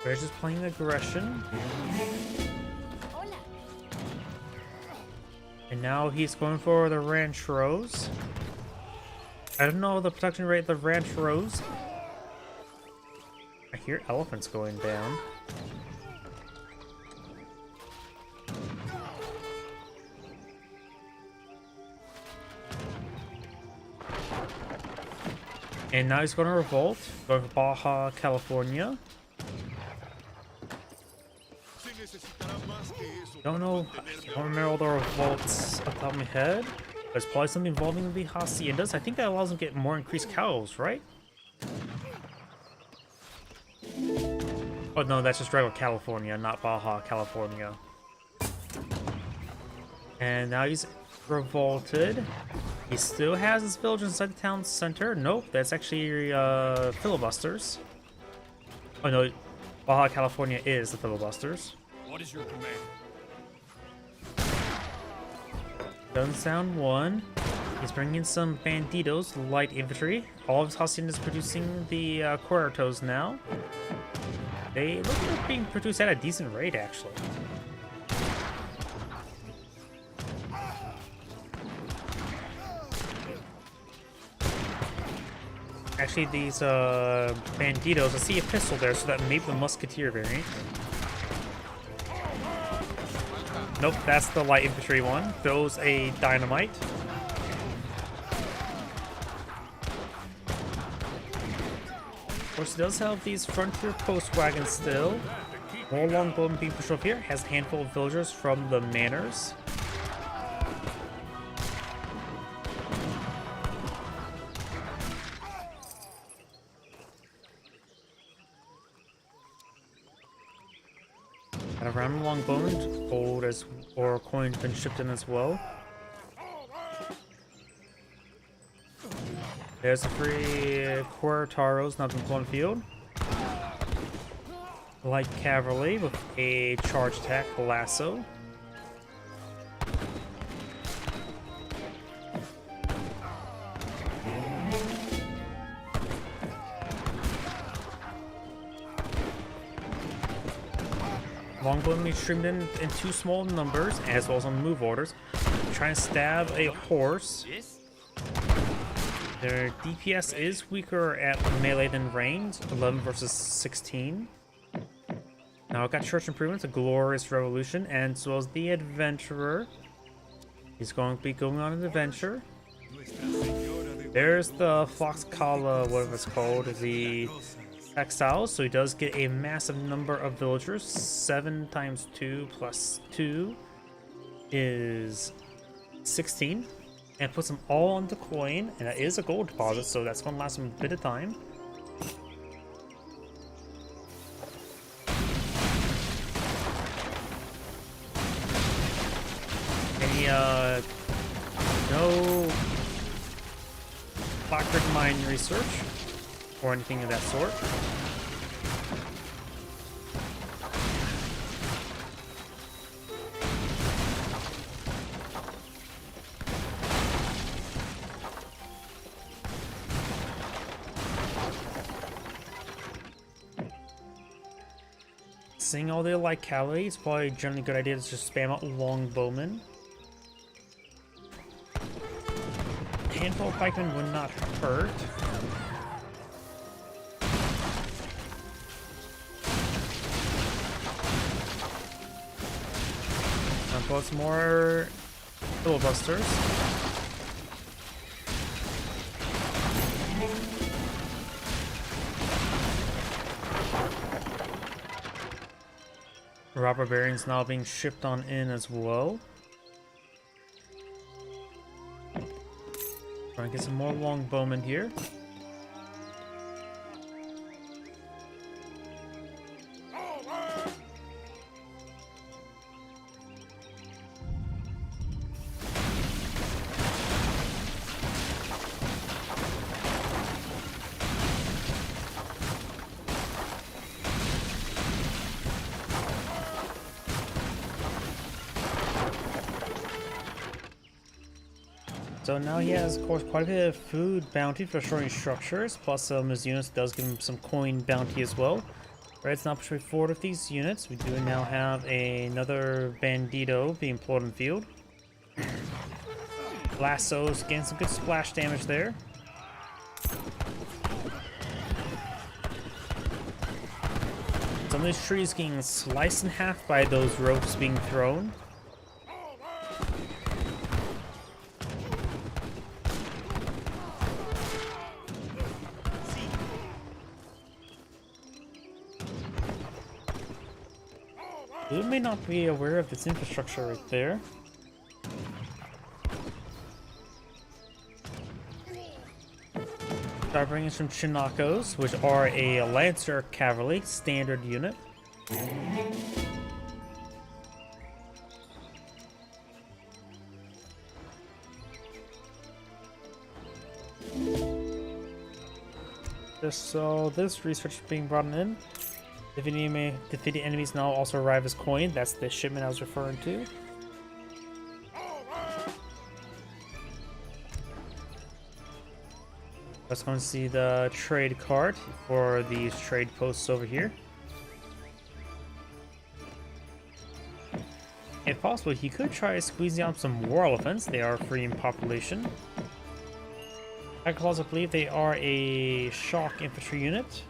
They're just playing aggression. And now he's going for the rancheros. I don't know the production rate of the rancheros. I hear elephants going down. And now he's going to revolt, going for Baja California. Don't know, I don't remember all the revolts off the top of my head. There's probably something involving the haciendas. I think that allows them to get more increased cows, right? Oh no, that's just regular California, not Baja California. And now he's revolted. He still has his village inside the town center. Nope, that's actually filibusters. Oh no, Baja California is the filibusters. What is your command? Doesn't sound one. He's bringing in some banditos, light infantry. All of his haciendas producing the Cuartos now. They look like being produced at a decent rate, actually. Actually, these banditos, I see a pistol there, so that may be the musketeer variant. Nope, that's the light infantry one. Throws a dynamite. Of course, he does have these frontier post wagons still. More longbowmen being pushed up here. Has a handful of villagers from the manors. And around longbowmen, gold as or coins been shipped in as well. There's the free Cuartaros not been on the field. Light cavalry with a charge attack lasso. Longbowmen being streamed in two small numbers, as well as on move orders. Trying to stab a horse. Their DPS is weaker at melee than ranged, 11 versus 16. Now I've got Church Improvements, a Glorious Revolution, and as well as the Adventurer. He's going to be going on an adventure. Nuestra Señora de There's the Foxcala, whatever it's called, the exiles. So he does get a massive number of villagers. 7 times 2 plus 2 is 16. And puts them all onto coin. And that is a gold deposit, so that's going to last him a bit of time. No Blackbird mine research or anything of that sort. Seeing all the like cavalry, it's probably a generally good idea to just spam out longbowmen. Handful of pikemen would not hurt. Plus more filibusters. Robber barbarians now being shipped on in as well. Trying to get some more longbowmen here. So now he has, of course, quite a bit of food bounty for destroying structures, plus his units does give him some coin bounty as well. Red's not pushing forward with these units. We do now have another Bandito being employed in the field. Lassos getting some good splash damage there. Some of these trees getting sliced in half by those ropes being thrown. You may not be aware of this infrastructure right there. Start bringing some Chinakos, which are a Lancer Cavalry standard unit. So this research is being brought in. Defeated enemies now also arrive as coin. That's the shipment I was referring to. Let's go and see the trade cart for these trade posts over here. If possible, he could try squeezing out some war elephants. They are free in population. I can also believe they are a shock infantry unit.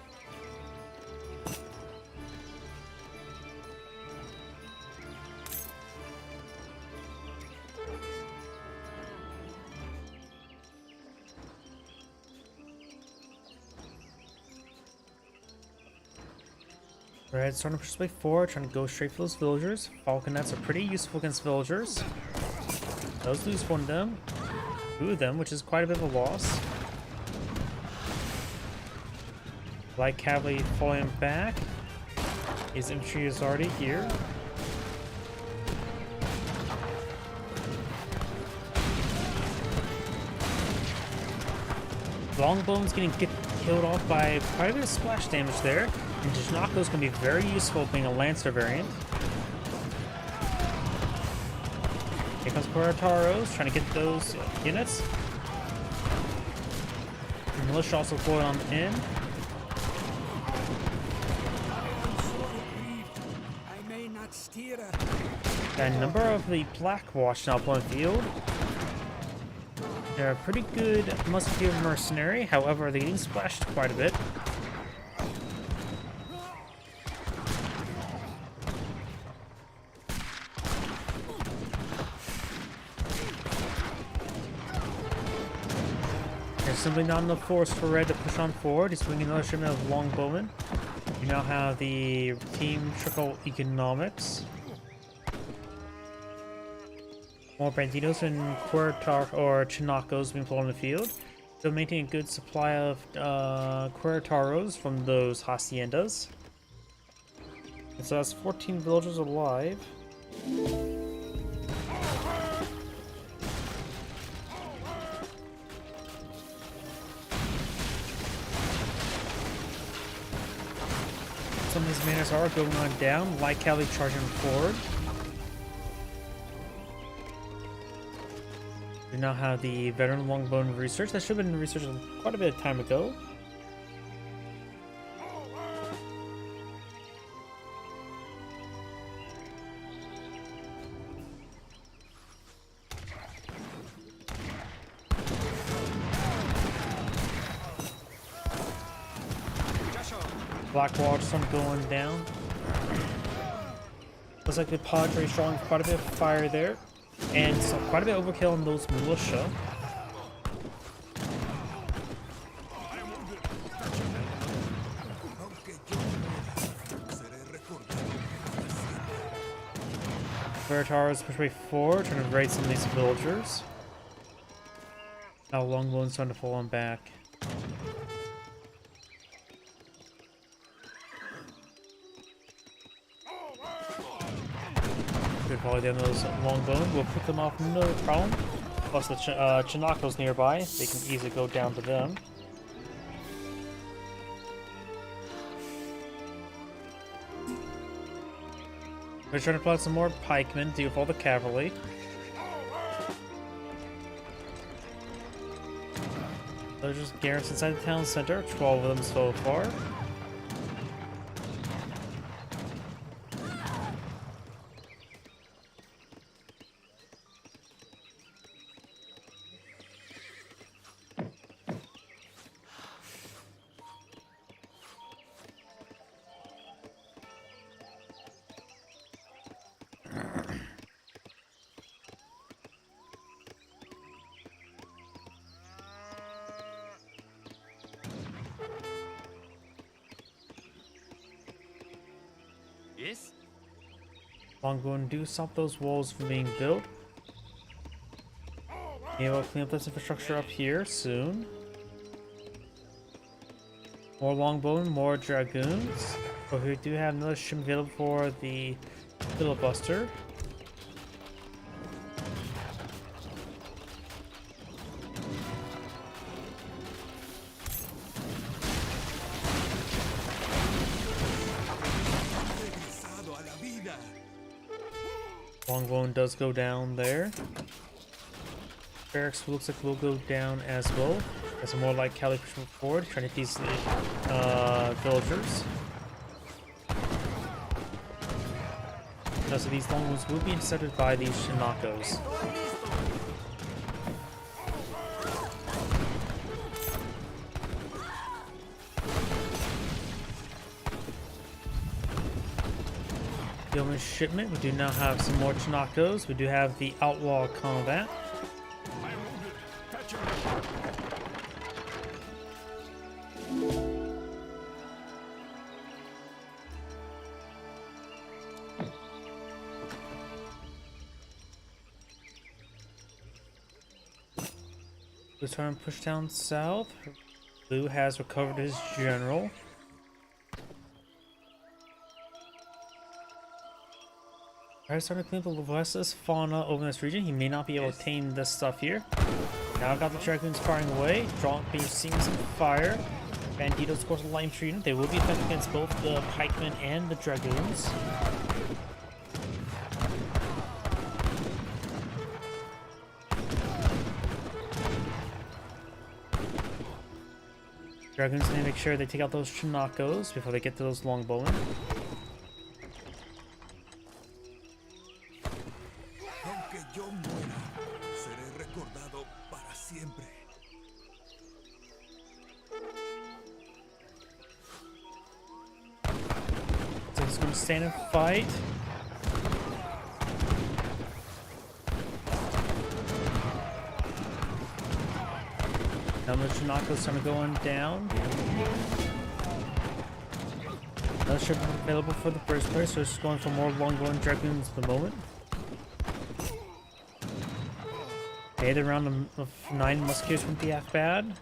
Red starting to push way forward, trying to go straight for those villagers. Falconets are pretty useful against villagers. Does lose one of them. 2 of them, which is quite a bit of a loss. Light cavalry falling back. His infantry is already here. Longbow's getting killed off by quite a bit of splash damage there. And Jijnako's going to be very useful being a Lancer variant. Here comes Kurataros, trying to get those units. The militia also going on in. Got a number of the Blackwash now playing field. They're a pretty good musketeer mercenary, however, they're getting splashed quite a bit. simply not enough force for Red to push on forward. He's bringing another shipment of longbowmen. You now have the team trickle economics. More banditos and Quertar or Chinacos being pulled on the field. Still maintaining a good supply of Quertaros from those haciendas. And so that's 14 villagers alive. Some of these manners are going on down, like Cali charging forward. We now have the veteran longbone research. That should have been researched quite a bit of time ago. Blackwater sun going down. Looks like the Padres drawing quite a bit of fire there. And so quite a bit of overkill on those militia. Veritaros push way forward, trying to raid some of these villagers. Now Longbone's starting to fall on back. Good volley down those longbone. We'll pick them off, no problem. Plus the Chinacos nearby, they can easily go down to them. We're trying to plot some more pikemen, deal with all the cavalry. They're just garrisoned inside the town center, 12 of them so far. Yes? Longbone, do stop those walls from being built. Yeah, we'll clean up this infrastructure up here soon. More longbone, more dragoons. But we do have another ship available for the filibuster. Longbone does go down there. Barracks looks like will go down as well. As more like Cali pushing forward, trying to tease the villagers. So these longbones will be intercepted by these Chinacos. Yeoman shipment. We do now have some more Chinacos. We do have the outlaw combat. Let's try and push down south. Blue has recovered his general. Alright, starting to clean up the restless fauna over in this region. He may not be able to tame this stuff here. Now I've got the dragoons firing away. Being seeing some fire. Banditos, of course, lime treating. They will be effective against both the pikemen and the dragoons. Dragoons need to make sure they take out those Chinacos before they get to those longbowmen. So he's going to stand and fight. Now the Chinako's trying to go on down. Another ship available for the first place, so it's going for more long-going Dragoons at the moment. Okay, the round of 9 Musketeers wouldn't be half bad.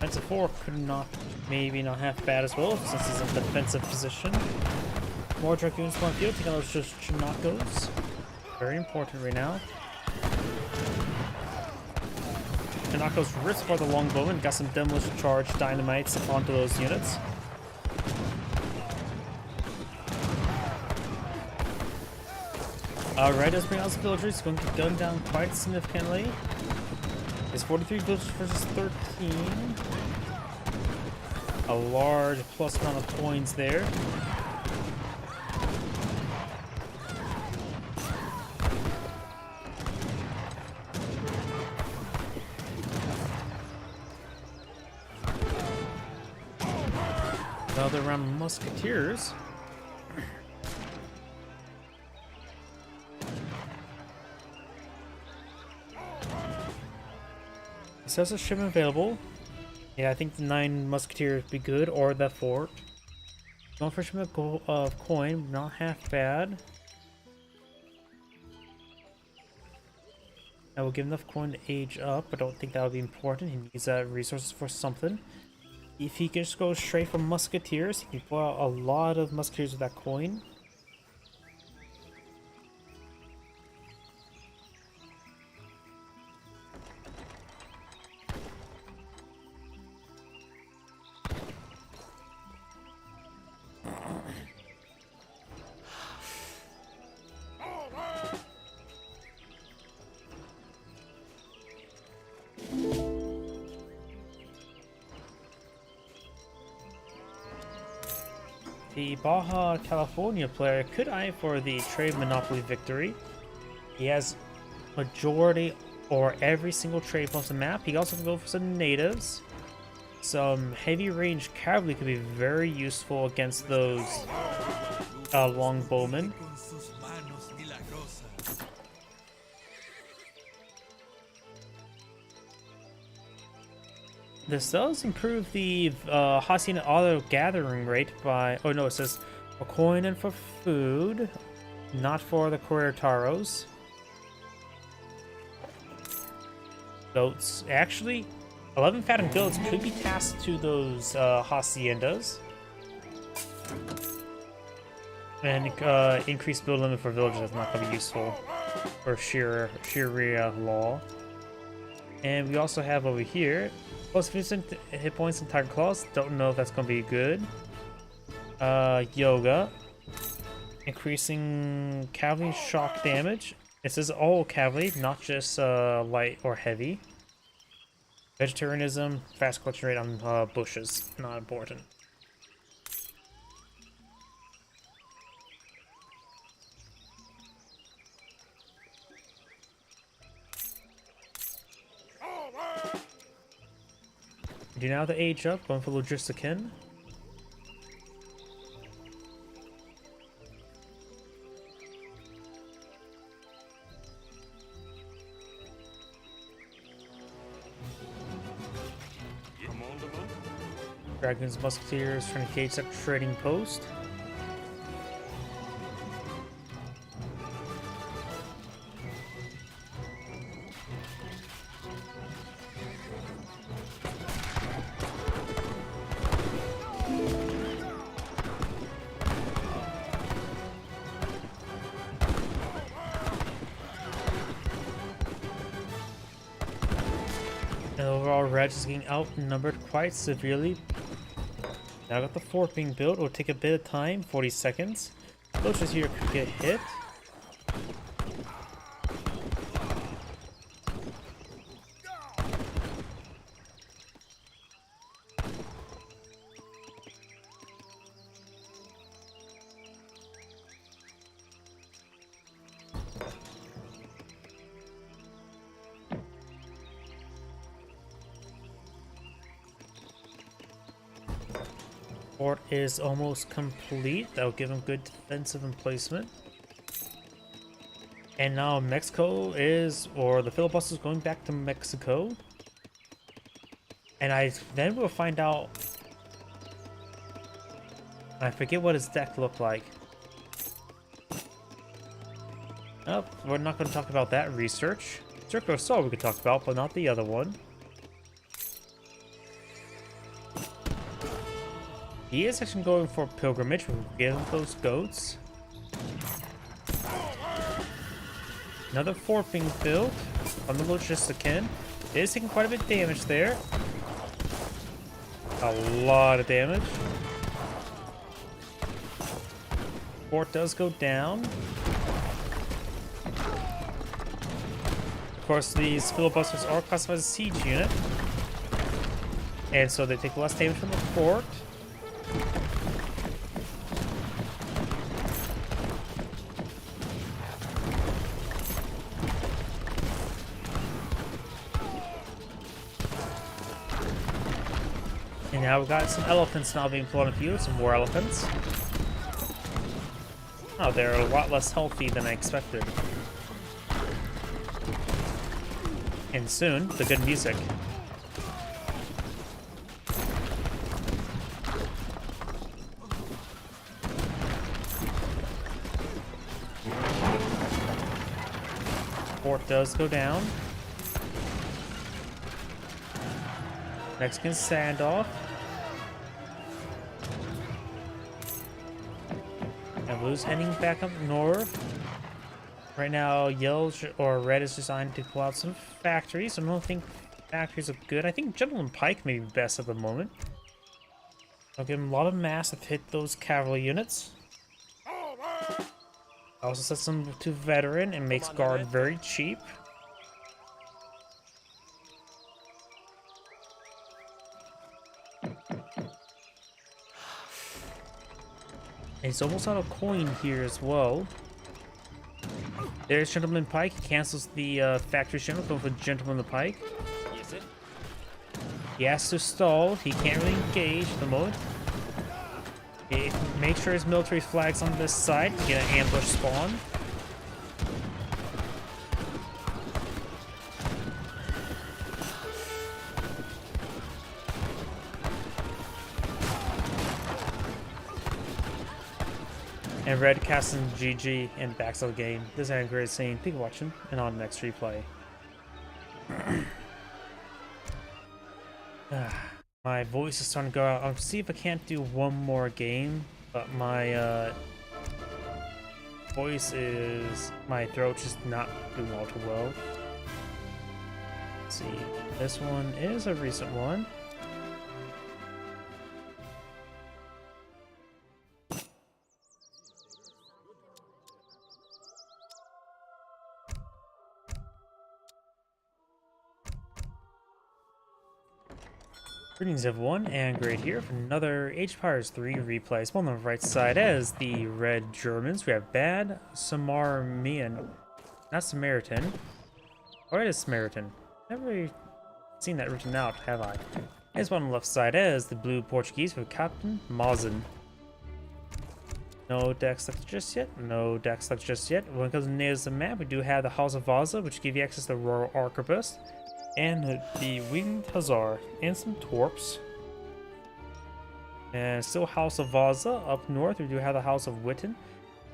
Knights of 4 could not, maybe not half bad as well, since he's in a defensive position. More Dragoons on field, taking out those Chinakos. Very important right now. Chinakos ripped by the longbowman, got some demolition charge dynamites onto those units. Alright, let's bring out some villagers. Going to get gunned down quite significantly. It's 43 villagers versus 13. A large plus amount of coins there. Another round of musketeers. It says a shipment available. Yeah, I think the 9 musketeers would be good, or the 4. Going for shipment of coin, not half bad. I will give enough coin to age up. I don't think that would be important. He needs that resources for something. If he just goes straight from musketeers, he can pull out a lot of musketeers with that coin. The Baja California player could eye for the trade monopoly victory. He has majority or every single trade post on the map. He also can go for some natives. Some heavy range cavalry could be very useful against those longbowmen. This does improve the Hacienda auto gathering rate by, oh no, it says a coin and for food, not for the Corretaros. Goats, actually, 11 fattened goats could be tasked to those Haciendas. And increased build limit for villages is not going to be useful for Sharia law. And we also have over here plus 50 hit points and Tiger Claws. Don't know if that's going to be good. Yoga. Increasing cavalry shock damage. It says all cavalry, not just light or heavy. Vegetarianism, fast collection rate on bushes. Not important. Do now the age up, going for Logistican. Dragon's Musketeers trying to gauge that trading post. And overall, Reg is getting outnumbered quite severely. Now got the fort being built. It will take a bit of time, 40 seconds. Vultures here could get hit. Fort is almost complete. That'll give him good defensive emplacement. And now Mexico is, or the filibuster is going back to Mexico. And then we'll find out. I forget what his deck looked like. Oh, we're not going to talk about that research. Circular Soul we could talk about, but not the other one. He is actually going for pilgrimage. We'll give him those goats. Another fort being built on the Logistican. It is taking quite a bit of damage there. A lot of damage. Fort does go down. Of course, these filibusters are classified as a siege unit. And so they take less damage from the fort. And now we've got some elephants now being flown into you, some more elephants. Oh, they're a lot less healthy than I expected. And soon, the good music. Fort does go down. Mexican standoff. And Blue's heading back up north. Right now, yellow or red is designed to pull out some factories. I don't think factories are good. I think Gentleman Pike may be best at the moment. I'll give him a lot of mass to hit those cavalry units. Also sets them to veteran and makes guard very cheap. He's almost out of coin here as well. There's Gentleman Pike. He cancels the factory general, going for Gentleman the Pike. Yes, sir. He has to stall. He can't really engage at the moment. Make sure his military flag's on this side to get an ambush spawn. And Red casts in GG and backs out the game. This is a great scene. Thank you for watching, and on the next replay. My voice is starting to go out. I'll see if I can't do one more game, but my voice is... my throat's just not doing all too well. Let's see. This one is a recent one. Greetings everyone, and Great here for another Age of Empires 3 replay. Spawn on the right side as the Red Germans. We have Bad Samarmian, not Samaritan. Or it is Samaritan. Never really seen that written out, have I? And spawn on the left side as the Blue Portuguese with Captain Mazen. No deck selected just yet. No deck selected just yet. When it comes to names of the map, we do have the House of Vaza, which give you access to Royal Arquebus. And the Winged Hussar, and some Torps. And still House of Vaza. Up north, we do have the House of Witten,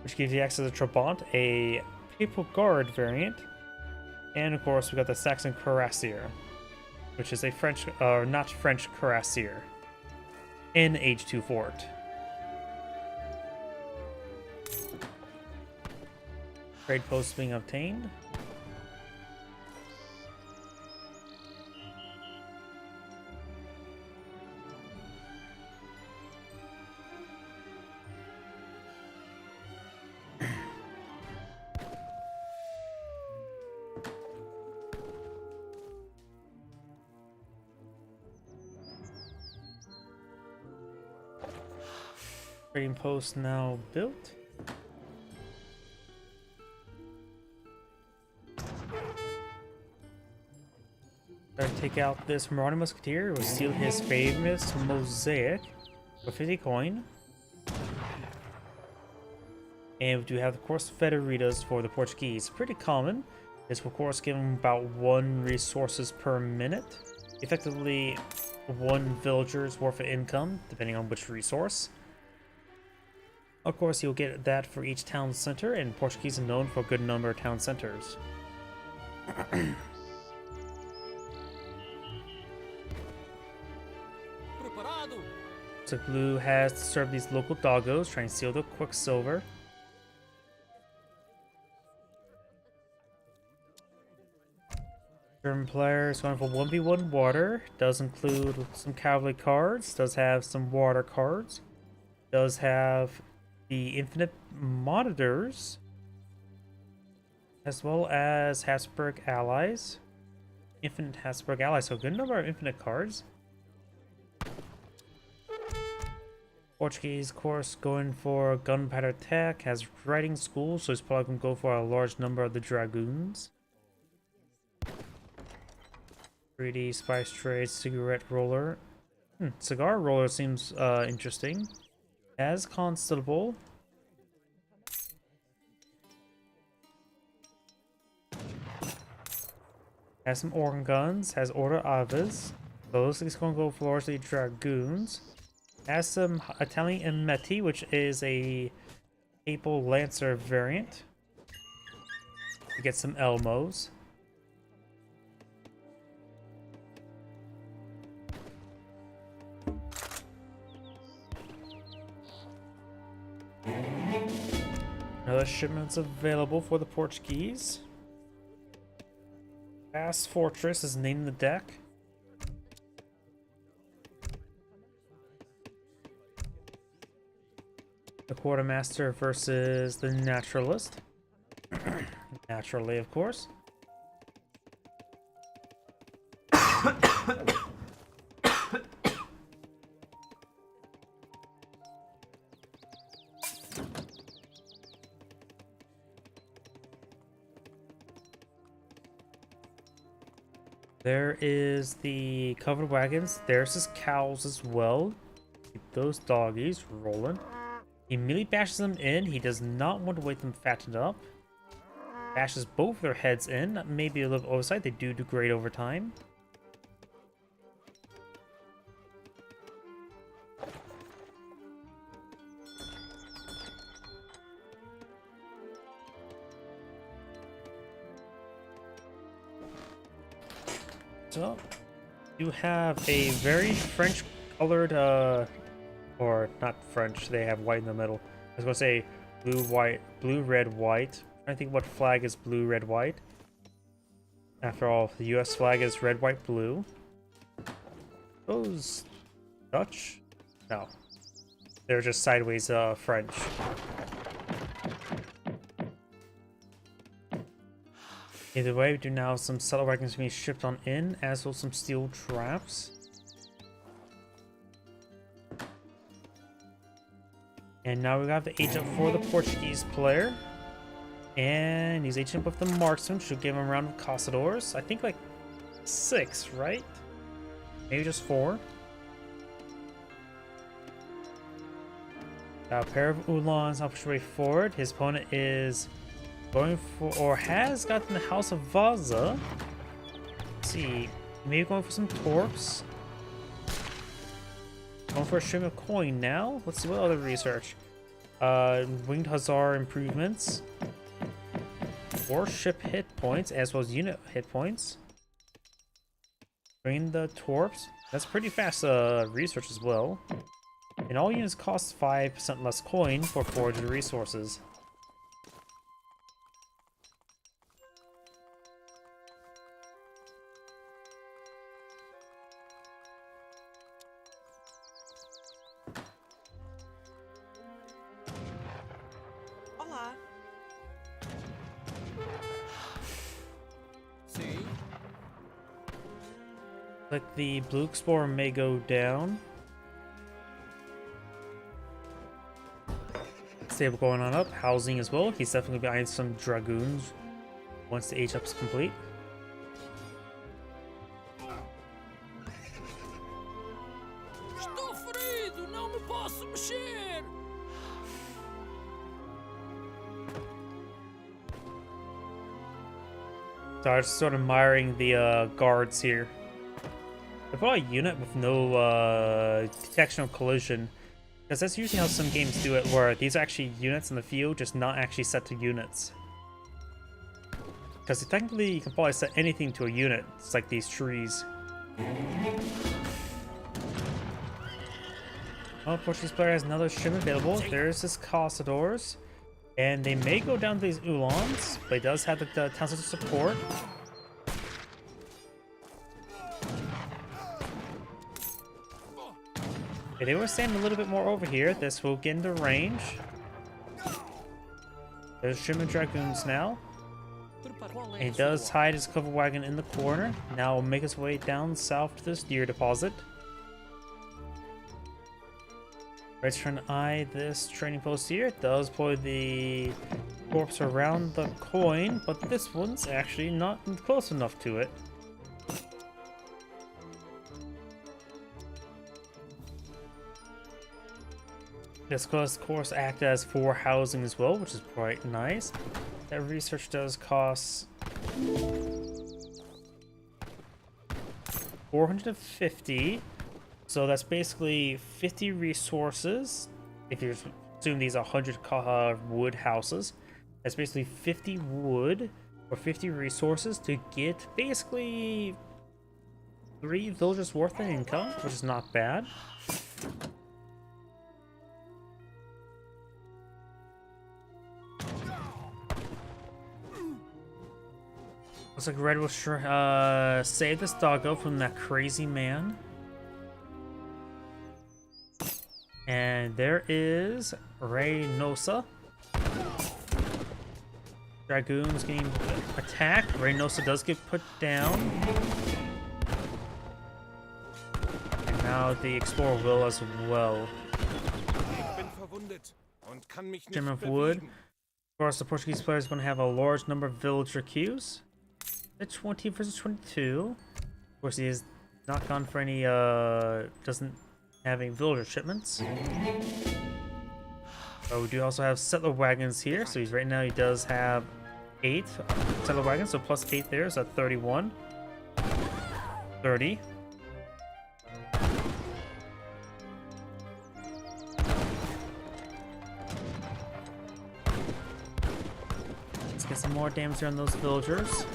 which gives you access to Trabant, a Papal Guard variant. And of course, we got the Saxon Cuirassier, which is a French, not French Cuirassier, in H2 Fort. Trade posts being obtained. Trading post now built. Better take out this Marauder Musketeer. We'll steal his famous mosaic for 50 coin. And we do have, of course, Federitas for the Portuguese. Pretty common. This will, of course, give them about 1 resources per minute. Effectively, 1 villager's worth of income, depending on which resource. Of course, you'll get that for each town center, and Portuguese are known for a good number of town centers. Preparado? So Blue has to serve these local doggos, trying to steal the Quicksilver. German players going for 1v1 water. Does include some cavalry cards. Does have some water cards. Does have the infinite monitors. As well as Habsburg allies. Infinite Habsburg allies. So a good number of infinite cards. Portuguese, of course, going for gunpowder attack. Has riding school. So he's probably going to go for a large number of the dragoons. 3D spice trade, cigarette roller. Cigar roller seems interesting. As constable. Has some organ guns. Has order aves. So looks like he's going to go for largely dragoons. Has some Italian Emeti, which is a Papal Lancer variant. We get some Elmos. Another shipment's available for the Portuguese. Fast Fortress is named the deck. The Quartermaster versus the Naturalist. Naturally, of course. There is the covered wagons. There's his cows as well. Keep those doggies rolling. He immediately bashes them in. He does not want to wait them fattened up. Bashes both their heads in. Maybe a little oversight. They do great over time. So, you have a very French colored, or not French, they have white in the middle. I was gonna say blue, white, blue, red, white. I'm trying to think what flag is blue, red, white. After all, the US flag is red, white, blue. Those Dutch? No. They're just sideways, French. Either way, we do now have some settle wagons being shipped on in, as well as some steel traps. And now we got the agent for the Portuguese player. And he's agent with the marksman, should give him a round of Caçadores. I think like 6, right? Maybe just 4. A pair of Uhlans up his way forward. His opponent is going for, or has gotten the House of Vaza. Let's see, maybe going for some torps. Going for a stream of coin now. Let's see what other research. Winged Hussar improvements. Warship hit points as well as unit hit points. Bring the torps. That's pretty fast research as well. And all units cost 5% less coin for foraged resources. Olá. Sim. Like the Blue Explorer may go down. Stable going on up. Housing as well. He's definitely behind some dragoons once the H-up's complete. Estou ferido, não me posso mexer. So I was sort of admiring the guards here. I bought a unit with no detection of collision, because that's usually how some games do it, where these are actually units in the field, just not actually set to units. Because technically you can probably set anything to a unit, it's like these trees. Oh, Portuguese player has another ship available. There's his Castadors. And they may go down to these Ulans, but he does have the towns of support. Okay, they were saying a little bit more over here. This will get into range. There's Sherman Dragoons now. And he does hide his cover wagon in the corner. Now we'll make his way down south to this deer deposit. Red's trying to eye this training post here. It does pull the corpse around the coin, but this one's actually not close enough to it. This does, of course, act as for housing as well, which is quite nice. That research does cost 450. So that's basically 50 resources. If you assume these are 100 wood houses, that's basically 50 wood or 50 resources to get basically 3 villagers worth of income, which is not bad. Looks like Red will save this doggo from that crazy man. And there is Reynosa. Dragoons getting attacked. Reynosa does get put down. And now the Explorer will as well. Gem of Wood. Of course, the Portuguese player is going to have a large number of villager queues. It's 20 versus 22. Of course, he has not gone for any, doesn't have any villager shipments. But we do also have settler wagons here. So he's right now, he does have 8 settler wagons. So plus 8 there, so 31. 30. Let's get some more damage here on those villagers.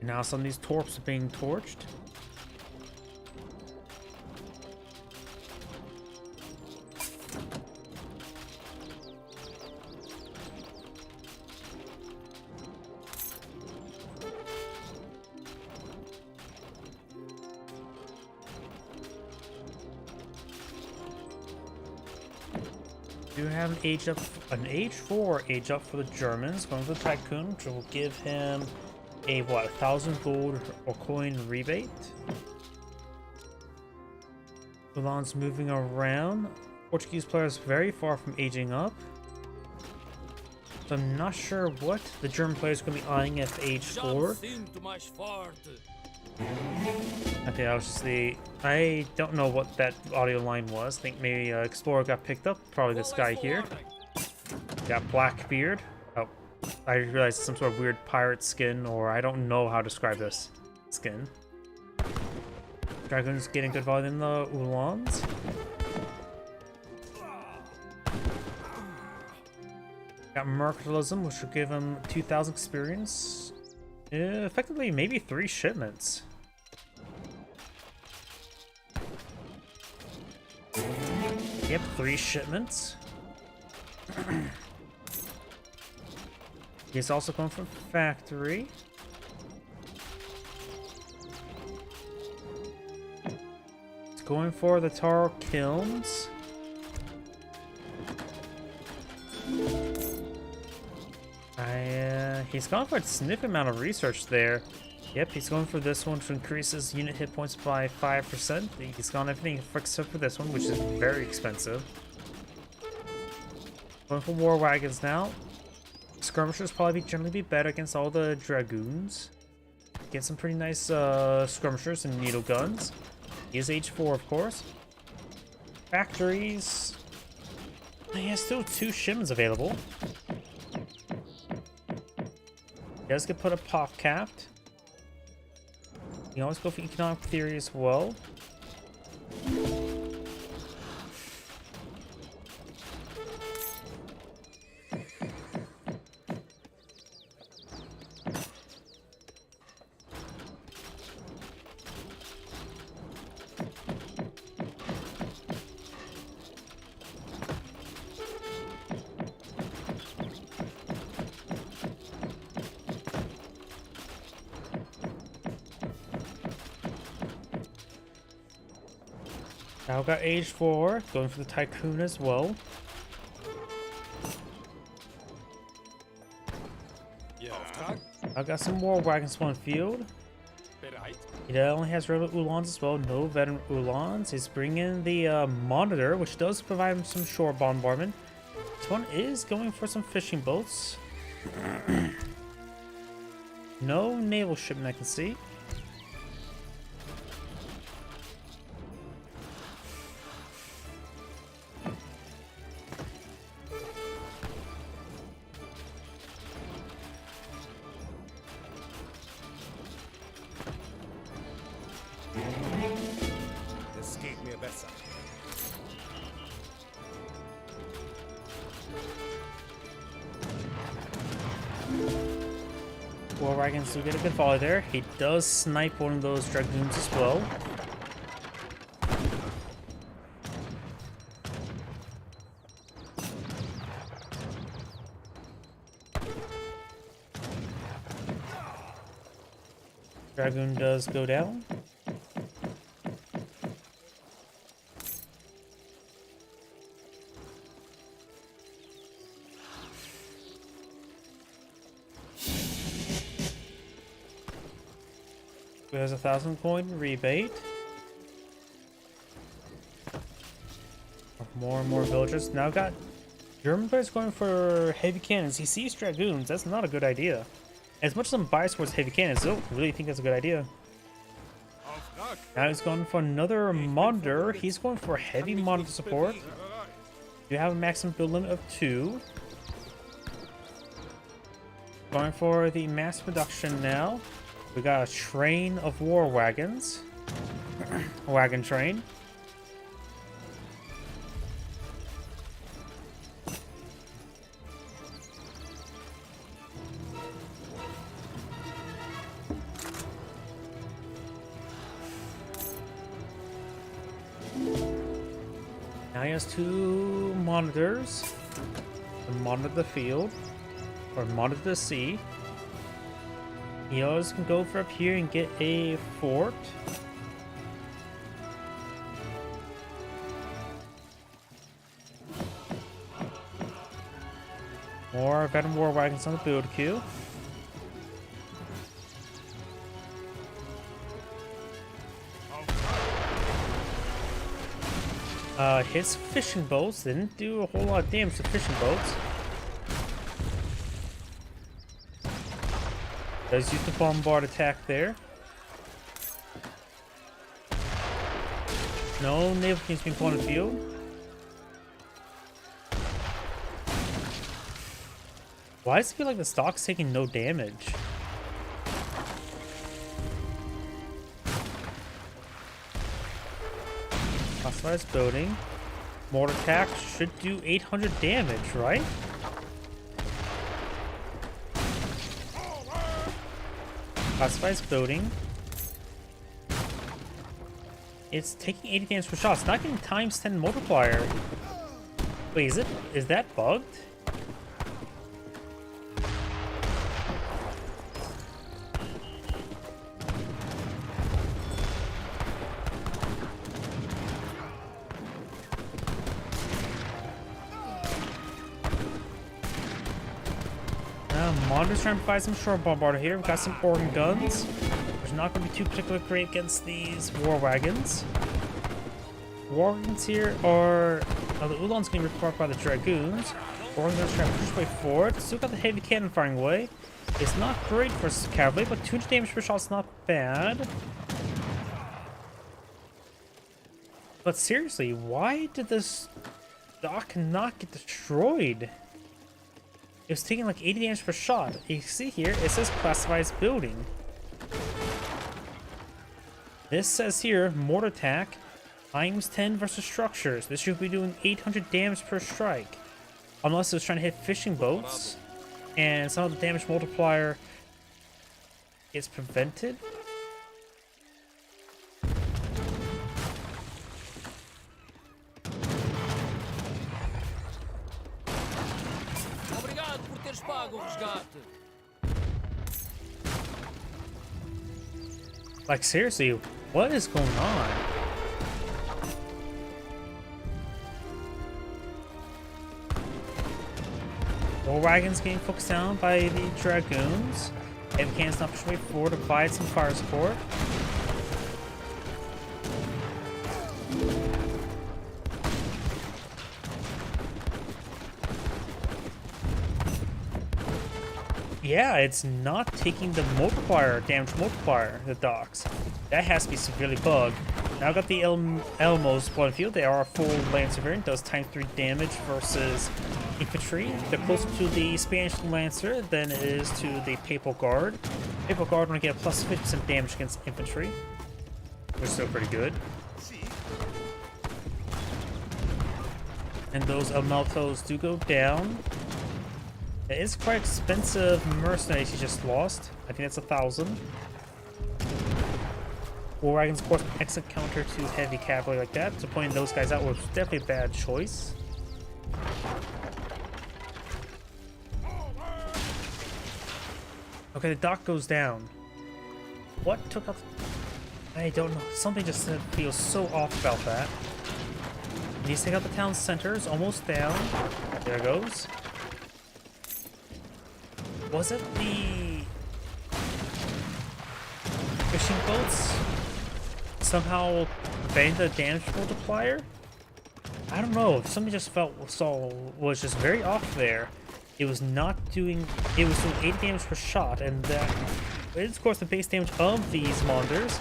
Now some of these torps are being torched. Do have an age 4 age up for the Germans, going for the Tycoon, which will give him a 1,000 gold or coin rebate. Milan's moving around. Portuguese player is very far from aging up. So I'm not sure what the German player is going to be eyeing at age 4. Okay, that was just I don't know what that audio line was. I think maybe Explorer got picked up. Probably this guy here. Got Blackbeard. Oh, I realized some sort of weird pirate skin, or I don't know how to describe this skin. Dragoon's getting good volume in the Ulans. Got Mercantilism, which will give him 2,000 experience. Effectively, maybe 3 shipments. Yep, 3 shipments. He's also going for factory. He's going for the Taro Kilns. He's gone for a significant amount of research there. Yep, he's going for this one, which increases unit hit points by 5%. He's gone everything except for this one, which is very expensive. Going for war wagons now. Skirmishers probably generally be better against all the dragoons. Get some pretty nice skirmishers and needle guns. He is H4, of course. Factories. He has still 2 shims available. He does get put up pop capped. You can always go for economic theory as well. Now got age 4, going for the Tycoon as well. Je Auftrag? I got some more wagons on field. Bereit. He only has regular Ulans as well, no veteran Ulans. He's bringing the Monitor, which does provide him some shore bombardment. This one is going for some fishing boats. No naval shipment I can see. Das geht mir besser. War wagons do get a good volley there. He does snipe one of those dragoons as well. Dragoon does go down. There's a 1,000 coin rebate. More and more villagers. Now got German players going for heavy cannons. He sees dragoons. That's not a good idea. As much as I'm biased towards heavy cannons, I don't really think that's a good idea. Auftrag. Now he's going for another monitor. He's going for heavy monitor support. You have a maximum build limit of 2. Going for the mass production now. We got a train of war wagons. Wagon train. Now he has 2 monitors to monitor the field, or monitor the sea. He always can go for up here and get a fort. More veteran war wagons on the build queue. His fishing boats didn't do a whole lot of damage to fishing boats. Does use the bombard attack there. No naval teams being put on the field. Why does it feel like the stock's taking no damage? Classified building. Mortar attack should do 800 damage, right? Classified building. It's taking 80 damage per shot. It's not getting times 10 multiplier. Wait, is that bugged? Monitor's trying to provide some short bombarder here. We've got some organ guns, which are not going to be too particularly great against these war wagons. War wagons here are... the Ulan's getting report by the dragoons. We're gonna try to push way forward. Still got the heavy cannon firing away. It's not great for cavalry, but 200 damage per shot's not bad. But seriously, why did this dock not get destroyed? It was taking like 80 damage per shot. You see here, it says classified as building. This says here, mortar attack, times 10 versus structures. This should be doing 800 damage per strike. Unless it was trying to hit fishing boats, and some of the damage multiplier is prevented. Obrigado por teres pago o resgate. Like, seriously, what is going on? War wagons getting focused down by the dragoons. Heavy cannons not pushing way forward to provide some fire support. Yeah, it's not taking the multiplier, damage multiplier, the docks. That has to be severely bugged. Now I got the Elmo's Blood Field. They are a full Lancer variant, does times 3 damage versus infantry. They're closer to the Spanish Lancer than it is to the Papal Guard. Papal Guard want to get a plus 50% damage against infantry, which is still pretty good. And those Elmeltos do go down. It is quite expensive mercenaries he just lost. I think that's 1,000. War wagons, of course, excellent counter to heavy cavalry like that. So pointing those guys out was definitely a bad choice. Okay, the dock goes down. What took out? I don't know. Something just feels so off about that. Needs to take out the town center. It's almost down. There it goes. Was it the fishing boats somehow preventing the damage multiplier? I don't know. Something just was just very off there. It was not doing. It was doing 80 damage per shot, and that is of course the base damage of these monsters,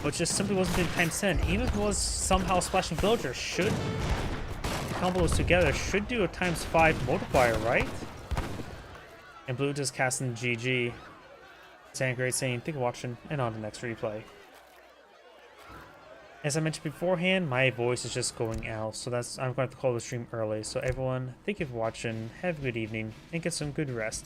but just simply wasn't doing times 10. Even if it was somehow splashing villagers, should combo those together should do a times 5 multiplier, right? And Blue just casting GG. Saying great saying, thank you for watching, and on to the next replay. As I mentioned beforehand, my voice is just going out, so I'm going to have to call the stream early. So everyone, thank you for watching, have a good evening, and get some good rest.